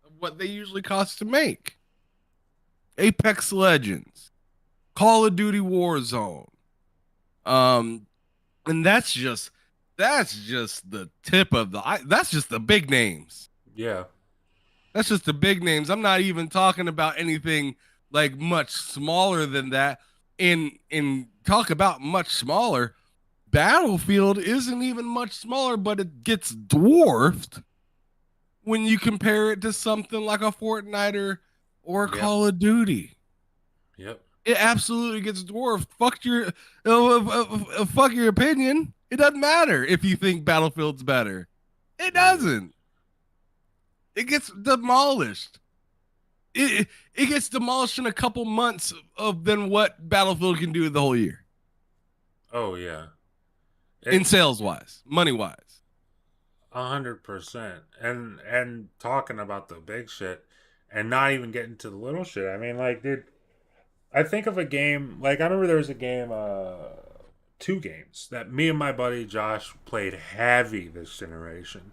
of what they usually cost to make. Apex Legends, Call of Duty Warzone. Um, and that's just That's just the tip of that's just the big names. Yeah. That's just the big names. I'm not even talking about anything like much smaller than that. In talk about much smaller, Battlefield isn't even much smaller, but it gets dwarfed when you compare it to something like a Fortnite or a Yep. Call of Duty. Yep. It absolutely gets dwarfed. Fuck your opinion. It doesn't matter if you think Battlefield's better. It Yeah. doesn't. It gets demolished. It gets demolished in a couple months of than what Battlefield can do the whole year Oh yeah. in It's sales wise, money wise. 100%. And talking about the big shit and not even getting to the little shit. I mean, like, dude, I think of a game like I remember there was a game, two games that me and my buddy Josh played heavy this generation.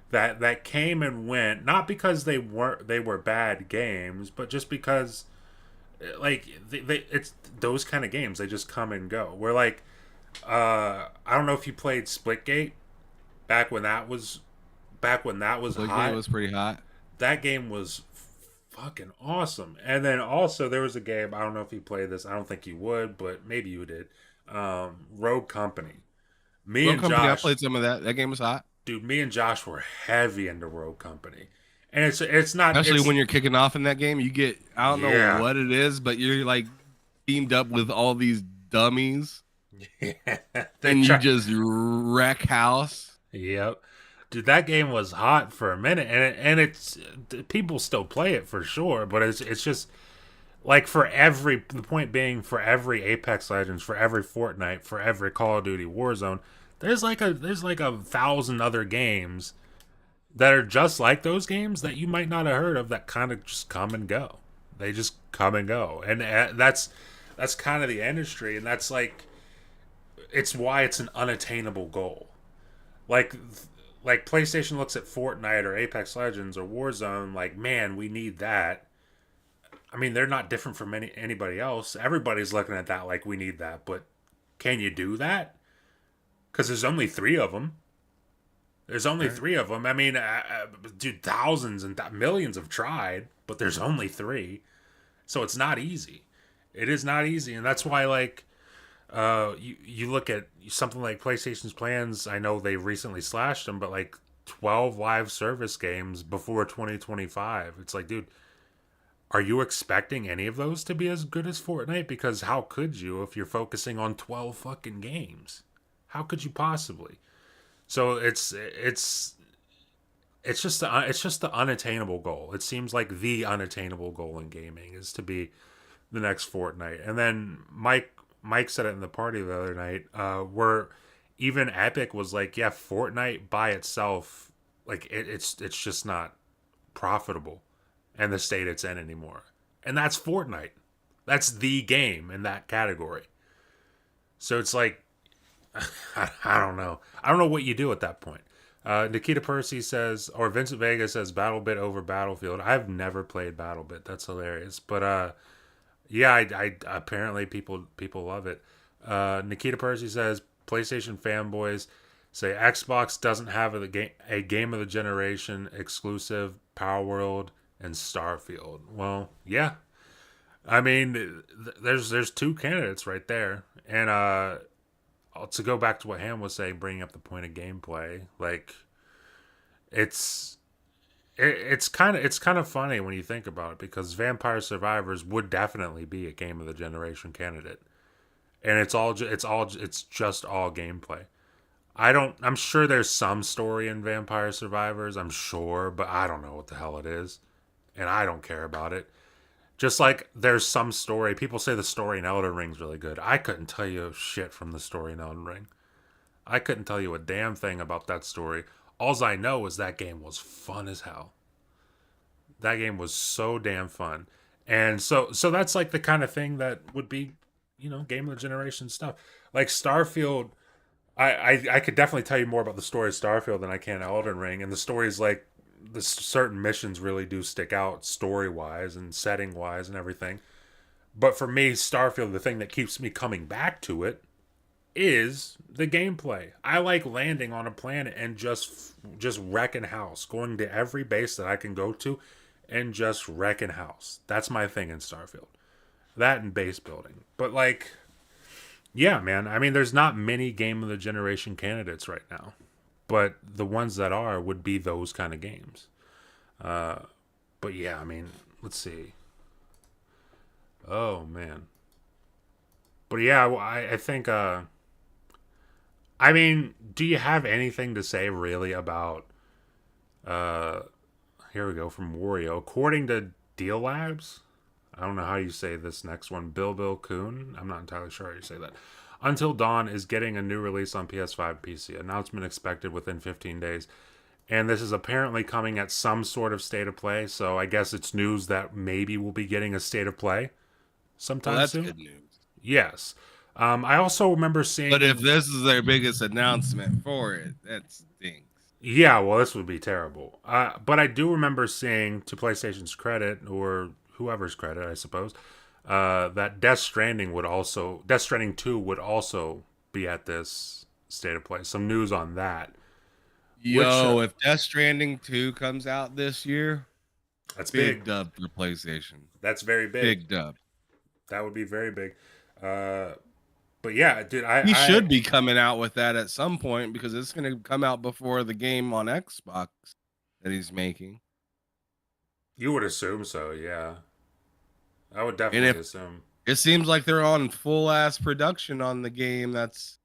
That came and went, not because they were bad games, but just because like they it's those kind of games, they just come and go. We're like, I don't know if you played Splitgate back when that was The game hot. was pretty hot. That game was fucking awesome. And then also there was a game, I don't know if you played this. I don't think you would, but maybe you did. Rogue Company. Me Rogue and Company, I Josh, played some of that. That game was hot. dude, me and Josh were heavy into Rogue Company. And it's not Especially it's when you're kicking off in that game, you get I don't know yeah. what it is, but you're like teamed up with all these dummies Yeah. They and you try. just wreck house. Yep. Dude, that game was hot for a minute, and it's people still play it for sure, but it's just like for every the point being for every Apex Legends, for every Fortnite, for every Call of Duty Warzone, there's like a thousand other games that are just like those games that you might not have heard of that kind of just come and go. They just come and go, and that's kind of the industry, and that's like it's why it's an unattainable goal. Like like PlayStation looks at Fortnite or Apex Legends or Warzone like, man, we need that. I mean, they're not different from anybody else. Everybody's looking at that like we need that, but can you do that? Because there's only three of them. There's only Right. three of them. I mean, dude, thousands and millions have tried, but there's only three, so it's not easy. It is not easy, and that's why like you look at something like PlayStation's plans. I know they recently slashed them, but like 12 live service games before 2025. It's like, dude, are you expecting any of those to be as good as Fortnite? Because how could you if you're focusing on 12 fucking games? How could you possibly? So it's just the unattainable goal. It seems like the unattainable goal in gaming is to be the next Fortnite. And then Mike said it in the party the other night, where even Epic was like, yeah, Fortnite by itself, like it's just not profitable in the state it's in anymore. And that's Fortnite. That's the game in that category. So it's like I don't know. I don't know what you do at that point. Nikita Percy says, or Vincent Vega says, BattleBit over Battlefield. I've never played BattleBit. That's hilarious. But yeah, I apparently people love it. Nikita Percy says PlayStation fanboys say Xbox doesn't have a game of the generation exclusive, Palworld and Starfield. Well, yeah. I mean, there's two candidates right there, and to go back to what Ham was saying, bringing up the point of gameplay, like it's it's kind of funny when you think about it because Vampire Survivors would definitely be a game of the generation candidate, and it's just all gameplay. I'm sure there's some story in Vampire Survivors, I'm sure, but I don't know what the hell it is, and I don't care about it. Just like there's some story, people say the story in Elden Ring's really good. I couldn't tell you shit from the story in Elden Ring. I couldn't tell you a damn thing about that story. Alls I know is that game was fun as hell. That game was so damn fun. And so that's like the kind of thing that would be, game of the generation stuff. Like Starfield, I could definitely tell you more about the story of Starfield than I can Elden Ring. And the story's like the certain missions really do stick out story wise and setting wise and everything. But for me, Starfield, the thing that keeps me coming back to it is the gameplay. I like landing on a planet and just wrecking house, going to every base that I can go to and just wrecking house. That's my thing in Starfield. That and base building. But like, yeah, man. I mean, there's not many game of the generation candidates right now, but the ones that are would be those kind of games. But yeah, I mean, let's see. Oh man. But yeah, I think. I mean, do you have anything to say really about? Uh, Here we go from Wario. According to Deal Labs, I don't know how you say this next one. Bill Coon. I'm not entirely sure how you say that. Until Dawn is getting a new release on PS5 PC. Announcement expected within 15 days. And this is apparently coming at some sort of state of play. So I guess it's news that maybe we'll be getting a state of play Well, sometime that's soon. good news. Yes. I also remember But if seeing. this is their biggest announcement for it, that stinks. Yeah, well, this would be terrible. But I do remember seeing, to PlayStation's credit, or whoever's credit, I suppose, that Death Stranding 2 would also be at this state of play. Some news on that, which Yo, if Death Stranding 2 comes out this year, that's big big. dub for PlayStation. That's very big. Big dub. That would be very big. Uh, but yeah, dude, He I should be coming out with that at some point because it's going to come out before the game on Xbox that he's making. you would assume so, yeah. I would And definitely if assume. it seems like they're on full ass production on the game that's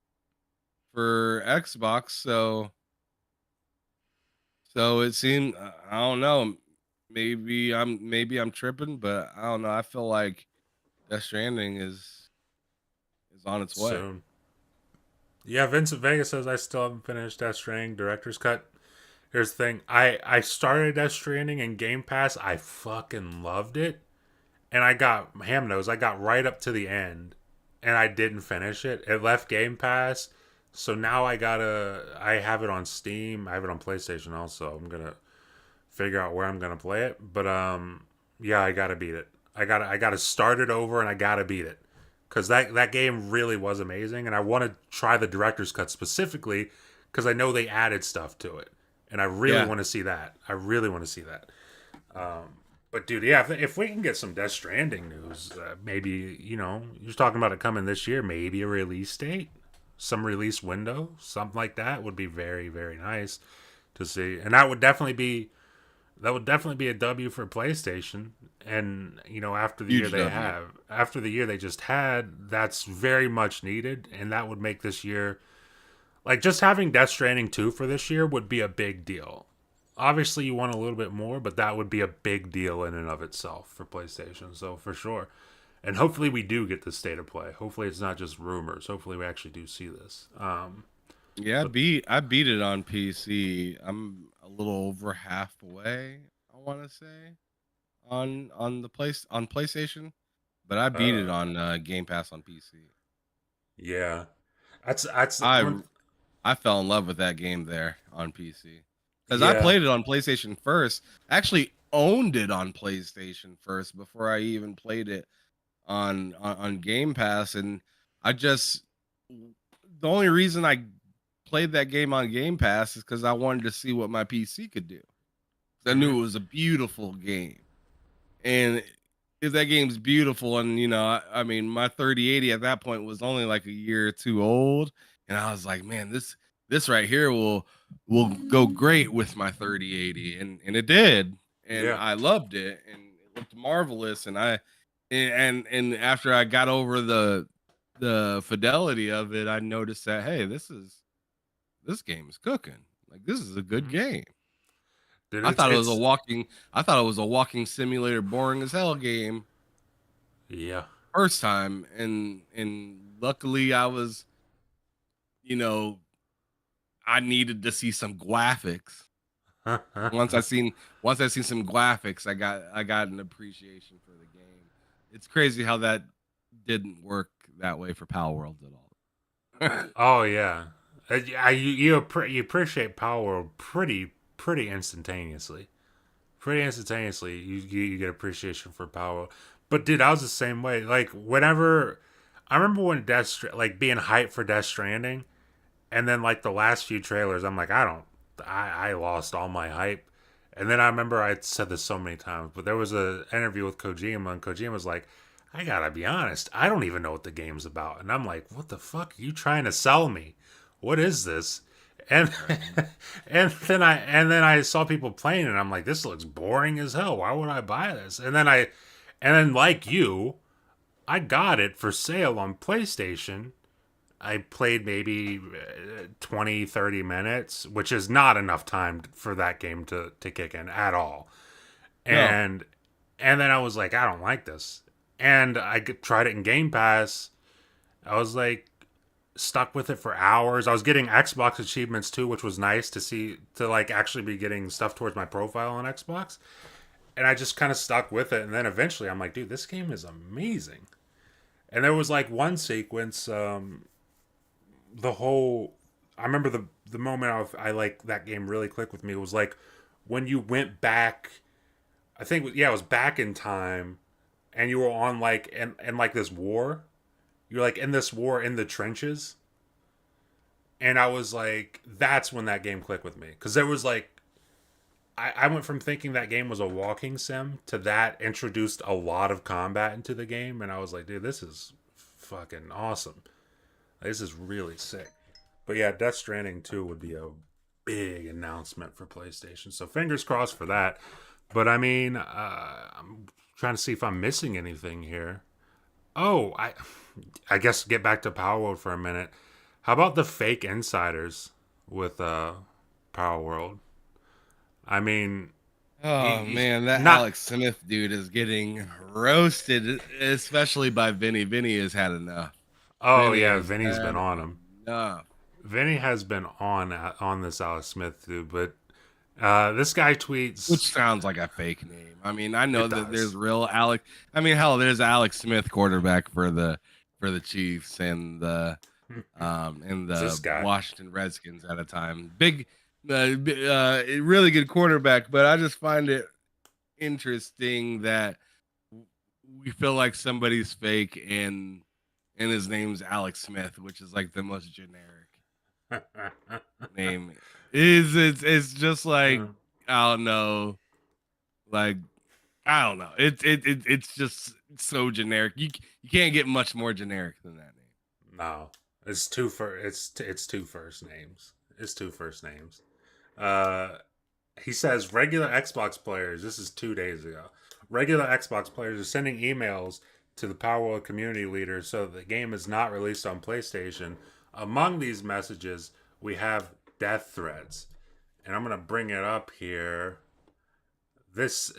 for Xbox, so it seemed I don't know. Maybe I'm tripping, but I don't know. I feel like Death Stranding is on its way. Soon. Yeah, Vincent Vega says I still haven't finished Death Stranding Director's Cut. Here's the thing. I started Death Stranding in Game Pass. I fucking loved it. And I got ham nose. I got right up to the end and I didn't finish it. It left Game Pass. So now I have it on Steam. I have it on PlayStation also. I'm gonna figure out where I'm gonna play it. But yeah, I gotta beat it. I gotta start it over and I gotta beat it. Cause that game really was amazing, and I want to try the director's cut specifically because I know they added stuff to it, and I really Yeah, want to see that. I really want to see that. But dude, yeah, if we can get some Death Stranding news, maybe you're talking about it coming this year, maybe a release date, some release window, something like that would be very very nice to see, and that would definitely be a W for PlayStation. And huge W. after the year they just had, that's very much needed, and that would make this year, like, just having Death Stranding 2 for this year would be a big deal. Obviously, you want a little bit more, but that would be a big deal in and of itself for PlayStation. So for sure, and hopefully we do get the state of play. Hopefully it's not just rumors. Hopefully we actually do see this. Yeah, But I beat it on PC. I'm a little over halfway, I want to say, on PlayStation, but I beat it uh, on Game Pass on PC. yeah, that's I one. I fell in love with that game there on PC because I Yeah. played it on PlayStation first. Actually, owned it on PlayStation first before I even played it on Game Pass, and I just the only reason I played that game on Game Pass is because I wanted to see what my PC could do. I Hmm. knew it was a beautiful game, and if that game's beautiful, and I mean, my 3080 at that point was only like a year or two old, and I was like, man, this right here will go great with my 3080, and it did, and Yeah. I loved it, and it looked marvelous, and after I got over the fidelity of it, I noticed that hey, this game is cooking. Like this is a good Hmm. game. Dude, I it's thought it was a it's walking I thought it was a walking simulator boring as hell game yeah. first time, and luckily you know, I needed to see some graphics. Once I seen Once I seen some graphics, I got an appreciation for the game. It's crazy how that didn't work that way for Palworld at all. Oh yeah. You appreciate Power pretty instantaneously. Pretty instantaneously, you get appreciation for Power. But dude, I was the same way. Like whenever I remember when like being hyped for Death Stranding, and then like the last few trailers, I'm like, I lost all my hype. And then I remember I said this so many times, but there was a interview with Kojima, and Kojima was like, I gotta be honest, I don't even know what the game's about. And I'm like, what the fuck are you trying to sell me? What is this? And Right. and then I saw people playing it, and I'm like, this looks boring as hell. Why would I buy this? And then like you, I got it for sale on PlayStation. I played maybe 20, 30 minutes, which is not enough time for that game to kick in at all. No. And and then I was like, I don't like this. And tried it in Game Pass. I was like stuck with it for hours. I was getting Xbox achievements too, which was nice to see, to like actually be getting stuff towards my profile on Xbox. And I just kind of stuck with it. And then eventually I'm like, dude, this game is amazing. And there was like one sequence, the whole I remember the moment I like that game really clicked with me was like when you went back. I think yeah, it was back in time, and you were on like in like this war. You're like in this war in the trenches, and I was like, that's when that game clicked with me because there was like I went from thinking that game was a walking sim to that introduced a lot of combat into the game, and I was like, dude, this is fucking awesome. This is really sick. But yeah, Death Stranding 2 would be a big announcement for PlayStation. So fingers crossed for that. But I mean, I'm trying to see if I'm missing anything here. Oh, I guess get back to Palworld for a minute. How about the fake insiders with Palworld? I mean, Oh man, that not. Alex Smith dude is getting roasted, especially by Vinny. Vinny has had enough. Oh Vinny yeah, has Vinny's been had on him. enough. Vinny has been on this Alex Smith dude, but this guy Which tweets. sounds like a fake name. I mean, I know It that there's does. real Alex. I mean, hell, there's Alex Smith, quarterback for the Chiefs and It's this the guy. Washington Redskins at a time. Big, really good quarterback. But I just find it interesting that we feel like somebody's fake and his name's Alex Smith, which is like the most generic name. It's just like I don't know, like I don't know. It's just so generic. You can't get much more generic than that name. No, it's two first names. It's two first names. Uh, he says regular Xbox players. This is 2 days ago. Regular Xbox players are sending emails to the Palworld community leaders so that the game is not released on PlayStation. Among these messages, we have death threats, and I'm gonna bring it up here. This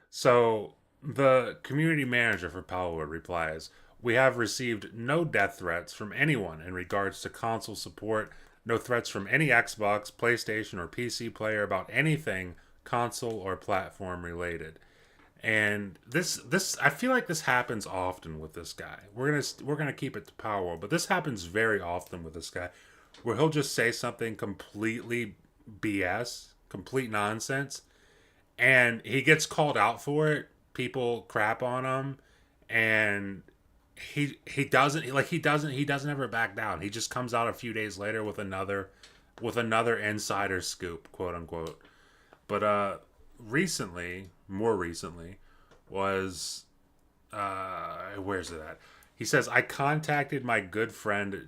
so the community manager for Palworld replies, we have received no death threats from anyone in regards to console support, no threats from any Xbox, PlayStation, or PC player about anything console or platform related. And this I feel like this happens often with this guy. We're gonna keep it to Palworld, but this happens very often with this guy, where he'll just say something completely BS, complete nonsense, and he gets called out for it. People crap on him, and he doesn't ever back down. He just comes out a few days later with another insider scoop, quote unquote. But more recently, was where's it at? He says I contacted my good friend.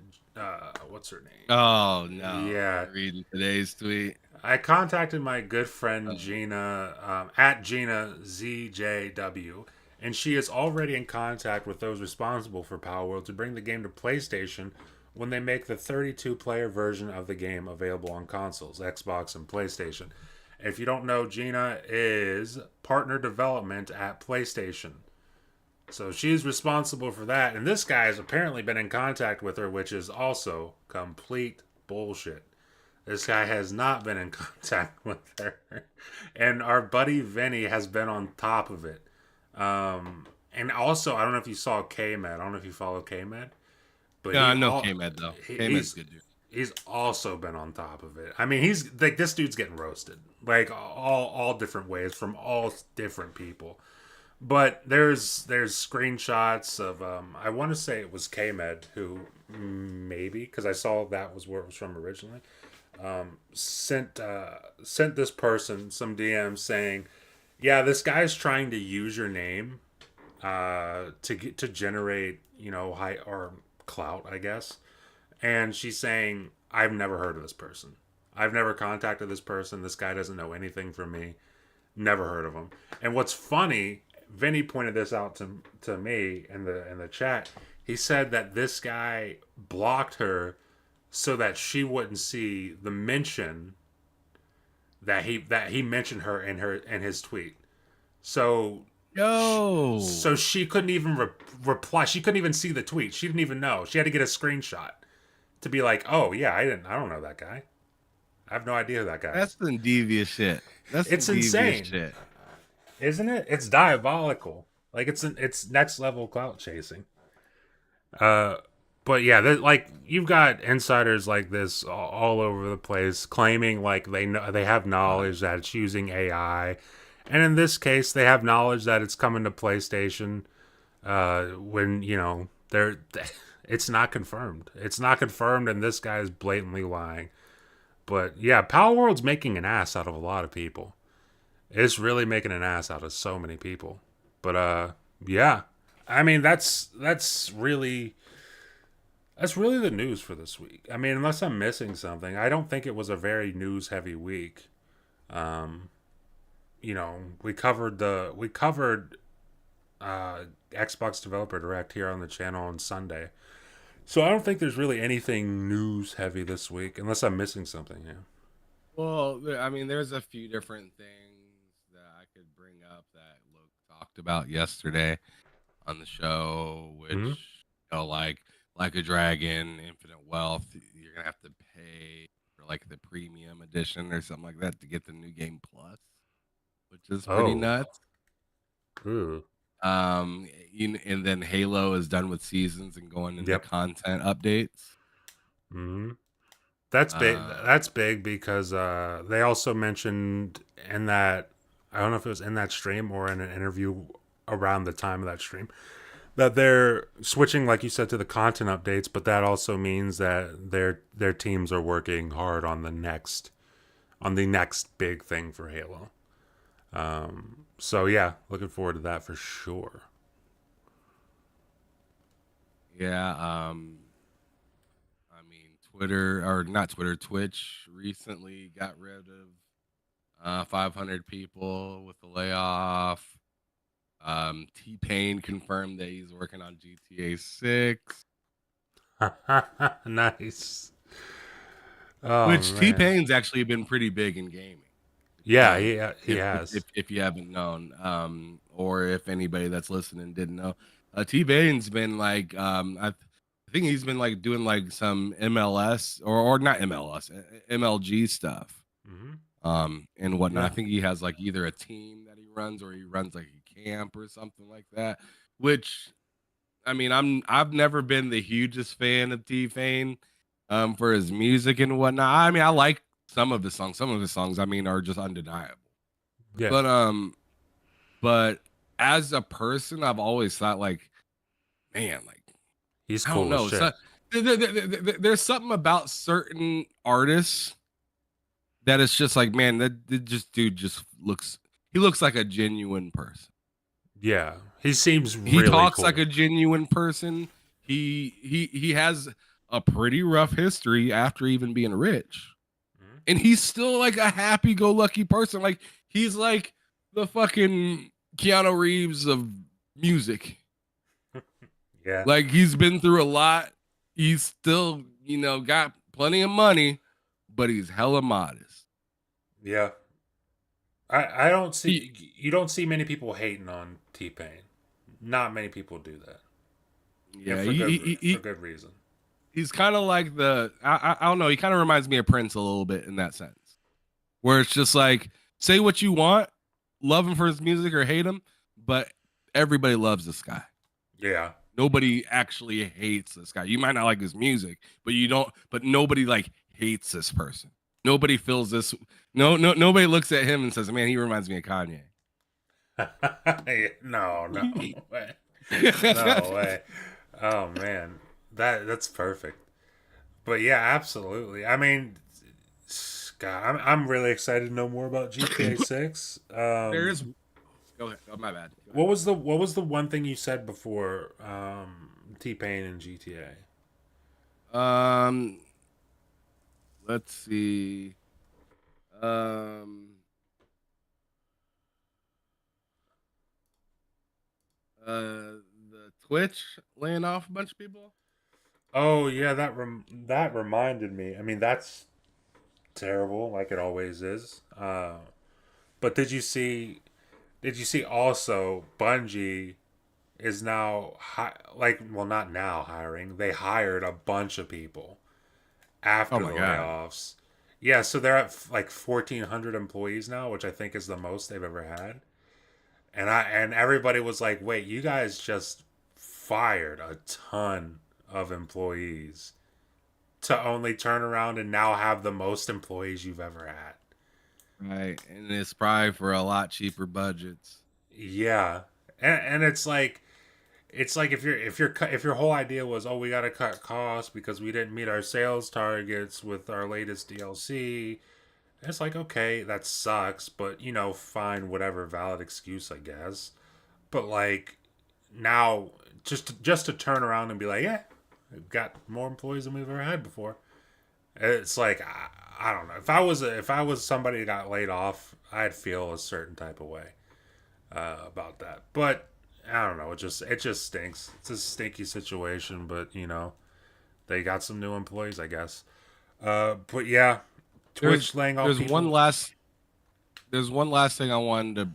What's her name? Oh no! Yeah, I'm reading today's tweet. I contacted my good friend Oh, Gina at Gina ZJW, and she is already in contact with those responsible for Palworld to bring the game to PlayStation when they make the 32-player version of the game available on consoles, Xbox, and PlayStation. If you don't know, Gina is partner development at PlayStation. So she's responsible for that, and this guy has apparently been in contact with her, which is also complete bullshit. This guy has not been in contact with her. And our buddy Vinny has been on top of it. And also, I don't know if you saw K-Med. I don't know if you follow K-Med. But no, I know K-Med though. K-Med's he's good dude. he's also been on top of it. I mean, he's like this dude's getting roasted. Like all different ways from all different people. But there's screenshots of I want to say it was Kmed who maybe because I saw that was where it was from originally sent this person some DMs saying, yeah, this guy's trying to use your name to generate high or clout, I guess. And she's saying, I've never heard of this person. I've never contacted this person. This guy doesn't know anything from me. Never heard of him. And what's funny, Vinny pointed this out to me in the chat. He said that this guy blocked her so that she wouldn't see the mention that he mentioned her in his tweet. So Yo, so she couldn't even reply. She couldn't even see the tweet. She didn't even know. She had to get a screenshot to be like, "Oh yeah, I don't know that guy. I have no idea who that guy that's is." some devious shit. That's some It's devious insane, shit. isn't it? It's diabolical. Like it's next level clout chasing. Uh, but yeah, like you've got insiders like this all over the place claiming like they have knowledge that it's using AI, and in this case, they have knowledge that it's coming to PlayStation. When they're, it's not confirmed. It's not confirmed, and this guy is blatantly lying. But yeah, Palworld's making an ass out of a lot of people. It's really making an ass out of so many people. But yeah, I mean that's really the news for this week. I mean, unless I'm missing something, I don't think it was a very news heavy week. Um, we covered Xbox Developer Direct here on the channel on Sunday. So I don't think there's really anything news heavy this week, unless I'm missing something. Yeah. Well, I mean, there's a few different things that I could bring up that Luke talked about yesterday on the show, Mm-hmm. which like a dragon, infinite wealth. You're gonna have to pay for like the premium edition or something like that to get the new game plus, which is pretty Oh. nuts. Ooh. And then Halo is done with seasons and going into Yep. content updates. Mm-hmm. That's big. Uh, That's big because they also mentioned in that, I don't know if it was in that stream or in an interview around the time of that stream, that they're switching, like you said, to the content updates. But that also means that their teams are working hard on the next big thing for Halo. So yeah, looking forward to that for sure. yeah. I mean, Twitter or not Twitter, Twitch recently got rid of 500 people with the layoff. T Pain confirmed that he's working on GTA 6, Nice. Oh which T man. Pain's actually been pretty big in gaming. Yeah, he If, has. if you haven't known, or if anybody that's listening didn't know, T Pain's been like, I think he's been like doing like some MLS or not MLS, MLG stuff, Hmm. and whatnot. I Yeah. think he has like either a team that he runs or he runs like a camp or something like that. Which I mean, I've never been the hugest fan of T Pain, for his music and whatnot. I mean, I like some of his songs. Some of his songs, I mean, are just undeniable. Yeah. But but as a person, I've always thought like, man, like He's I don't cool as know. So shit. there's something about certain artists that it's just like, man, that just dude just looks like a genuine person. Yeah. He seems He really talks like cool. a genuine person. He has a pretty rough history after even being rich. Mhm. And he's still like a happy-go-lucky person. Like he's like the fucking Keanu Reeves of music. Yeah. Like he's been through a lot. He's still, got plenty of money, but he's hella modest. Yeah. I don't He, see you don't see many people hating on T Pain. Not many people do that, and yeah, for good reason. he's kind of like I don't know. He kind of reminds me of Prince a little bit in that sense, where it's just like say what you want, love him for his music or hate him, but everybody loves this guy. Yeah. Nobody actually hates this guy. You might not like his music, but you don't. But nobody like hates this person. Nobody feels this. No, nobody looks at him and says, "Man, he reminds me of Kanye." No, no way. No way. Oh man. That's perfect. But yeah, absolutely. I mean, God, I'm really excited to know more about GTA 6. There is. Go ahead. Oh, my bad. Go ahead. What was the one thing you said before T Pain and GTA? Um, let's see. Um, the Twitch laying off a bunch of people. Oh yeah, that reminded me. I mean, that's terrible, like it always is. But Did you see also Bungie is now like, well, not now hiring. They hired a bunch of people Oh after my the god. layoffs. Yeah, so they're at like 1,400 employees now, which I think is the most they've ever had. And everybody was like, "Wait, you guys just fired a ton of employees to only turn around and now have the most employees you've ever had." Right, and it's probably for a lot cheaper budgets. Yeah. And it's like if your whole idea was, oh, we got to cut costs because we didn't meet our sales targets with our latest DLC. It's like, okay, that sucks, but fine, whatever, valid excuse, I guess. But like now, just to turn around and be like, yeah, we've got more employees than we've ever had before. It's like, I don't know. If I was somebody that got laid off, I'd feel a certain type of way about that. But I don't know. It just stinks. It's a stinky situation, but they got some new employees, I guess. But yeah, There's Twitch laying off there's people. one last thing I wanted to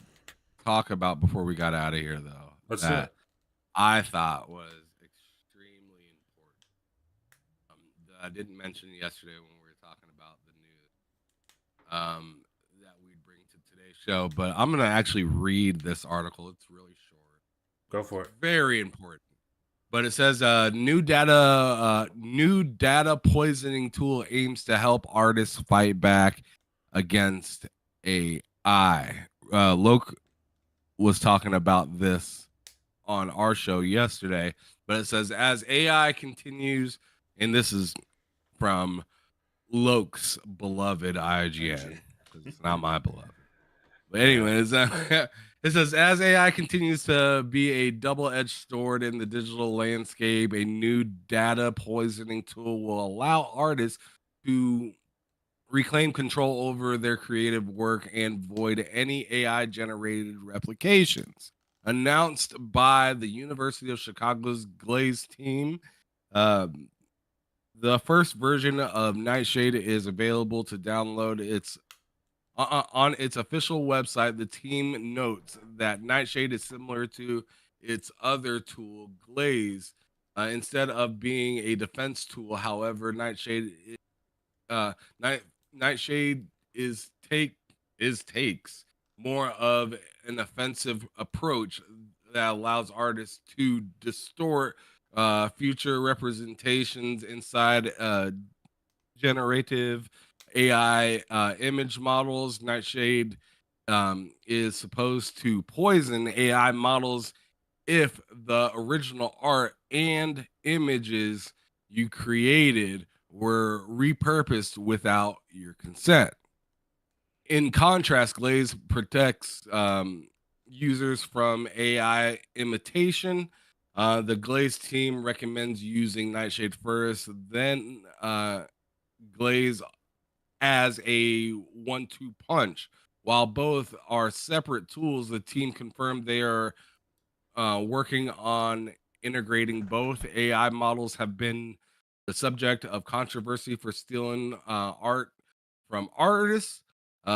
talk about before we got out of here, though, Let's do that it. I thought was extremely important. That I didn't mention yesterday when we were talking about the news that we'd bring to today's show, but I'm gonna actually read this article. It's really short, but Go it's for it. very important. But it says new data poisoning tool aims to help artists fight back against AI. Loke was talking about this on our show yesterday, but it says as AI continues, and this is from Loke's beloved IGN because it's not my beloved. But Yeah. anyways, it says as AI continues to be a double-edged sword in the digital landscape, a new data poisoning tool will allow artists to reclaim control over their creative work and void any AI-generated replications. Announced by the University of Chicago's Glaze team, um, the first version of Nightshade is available to download. It's on its official website. The team notes that Nightshade is similar to its other tool, Glaze. Instead of being a defense tool, however, uh, Night, Nightshade takes more of an offensive approach that allows artists to distort future representations inside generative AI image models. Nightshade is supposed to poison AI models if the original art and images you created were repurposed without your consent. In contrast, Glaze protects users from AI imitation. The Glaze team recommends using Nightshade first, then Glaze as a 1-2 punch. While both are separate tools, the team confirmed they are working on integrating both. AI models have been the subject of controversy for stealing art from artists.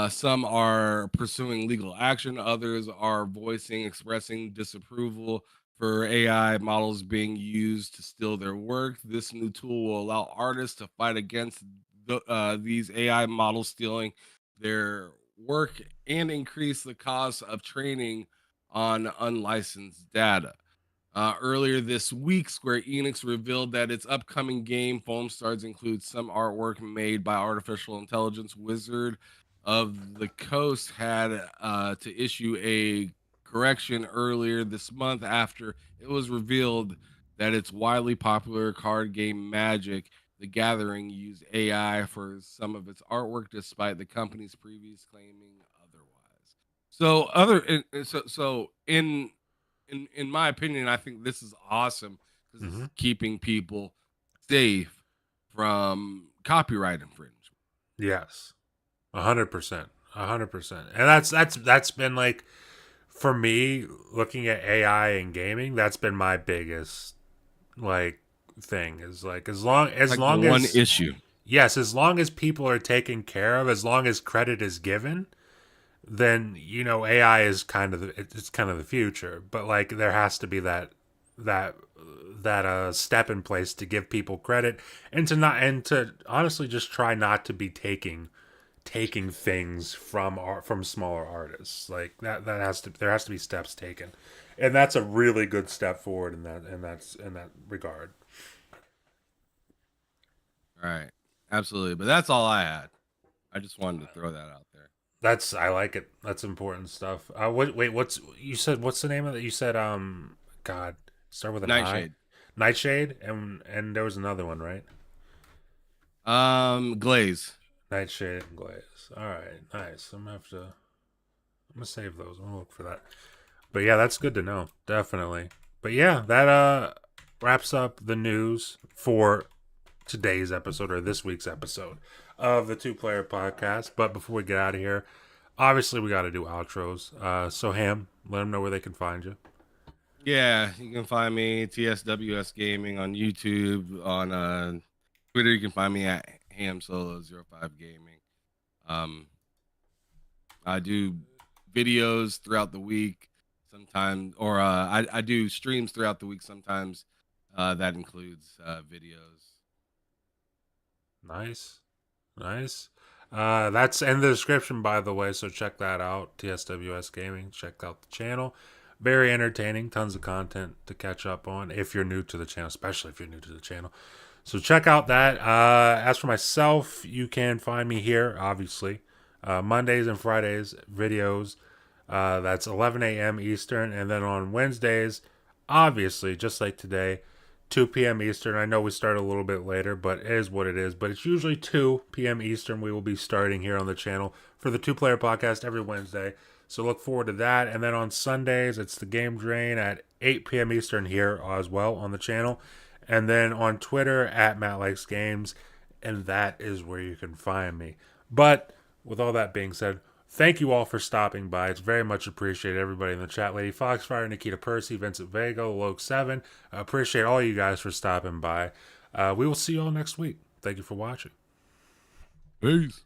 Some are pursuing legal action, others are expressing disapproval for AI models being used to steal their work. This new tool will allow artists to fight against these AI models stealing their work and increase the cost of training on unlicensed data. Earlier this week, Square Enix revealed that its upcoming game, Foam Stars, includes some artwork made by artificial intelligence. Wizard of the Coast had to issue a correction earlier this month after it was revealed that its widely popular card game Magic: The Gathering used AI for some of its artwork, despite the company's previous claiming otherwise. So, in my opinion, I think this is awesome because this Mm-hmm. is keeping people safe from copyright infringement. Yes, 100%, 100%, and that's been like for me looking at AI and gaming. That's been my biggest like thing is like as Like the long one as issue. yes, as long as people are taken care of, as long as credit is given, then AI is kind of it's kind of the future. But like there has to be that that step in place to give people credit and to honestly just try not to be taking things from smaller artists. Like that has to there has to be steps taken. And that's a really good step forward in that regard. All right. Absolutely. But that's all I had. I just wanted to throw that out there. That's I like it. That's important stuff. Wait, what's you said? What's the name of it? You said God, start with an I. Nightshade. Nightshade, and there was another one, right? Glaze. Nightshade and Glaze. All right, nice. I'm gonna save those. I'm gonna look for that. But yeah, that's good to know. Definitely. But yeah, that wraps up the news for today's episode or this week's episode of the Two Player Podcast. But before we get out of here, obviously we got to do outros. So Ham, let them know where they can find you. Yeah, you can find me TSWS Gaming on YouTube. On Twitter, you can find me at HamSolo05 Gaming. Um, I do videos throughout the week sometimes, or I do streams throughout the week sometimes. That includes videos. Nice, nice. That's in the description, by the way. So check that out. TSWS Gaming. Check out the channel. Very entertaining. Tons of content to catch up on if you're new to the channel, especially if you're new to the channel. So check out that. As for myself, you can find me here, obviously. Mondays and Fridays videos. That's 11 a.m. Eastern. And then on Wednesdays, obviously, just like today, 2 p.m. Eastern. I know we start a little bit later, but it is what it is. But it's usually 2 p.m. Eastern. We will be starting here on the channel for the Two Player Podcast every Wednesday. So look forward to that. And then on Sundays, it's the Game Drain at 8 p.m. Eastern here as well on the channel. And then on Twitter at Matt Likes Games. And that is where you can find me. But with all that being said, thank you all for stopping by. It's very much appreciated. Everybody in the chat, Lady Foxfire, Nikita Percy, Vincent Vega, Loke7. I appreciate all you guys for stopping by. We will see you all next week. Thank you for watching. Peace.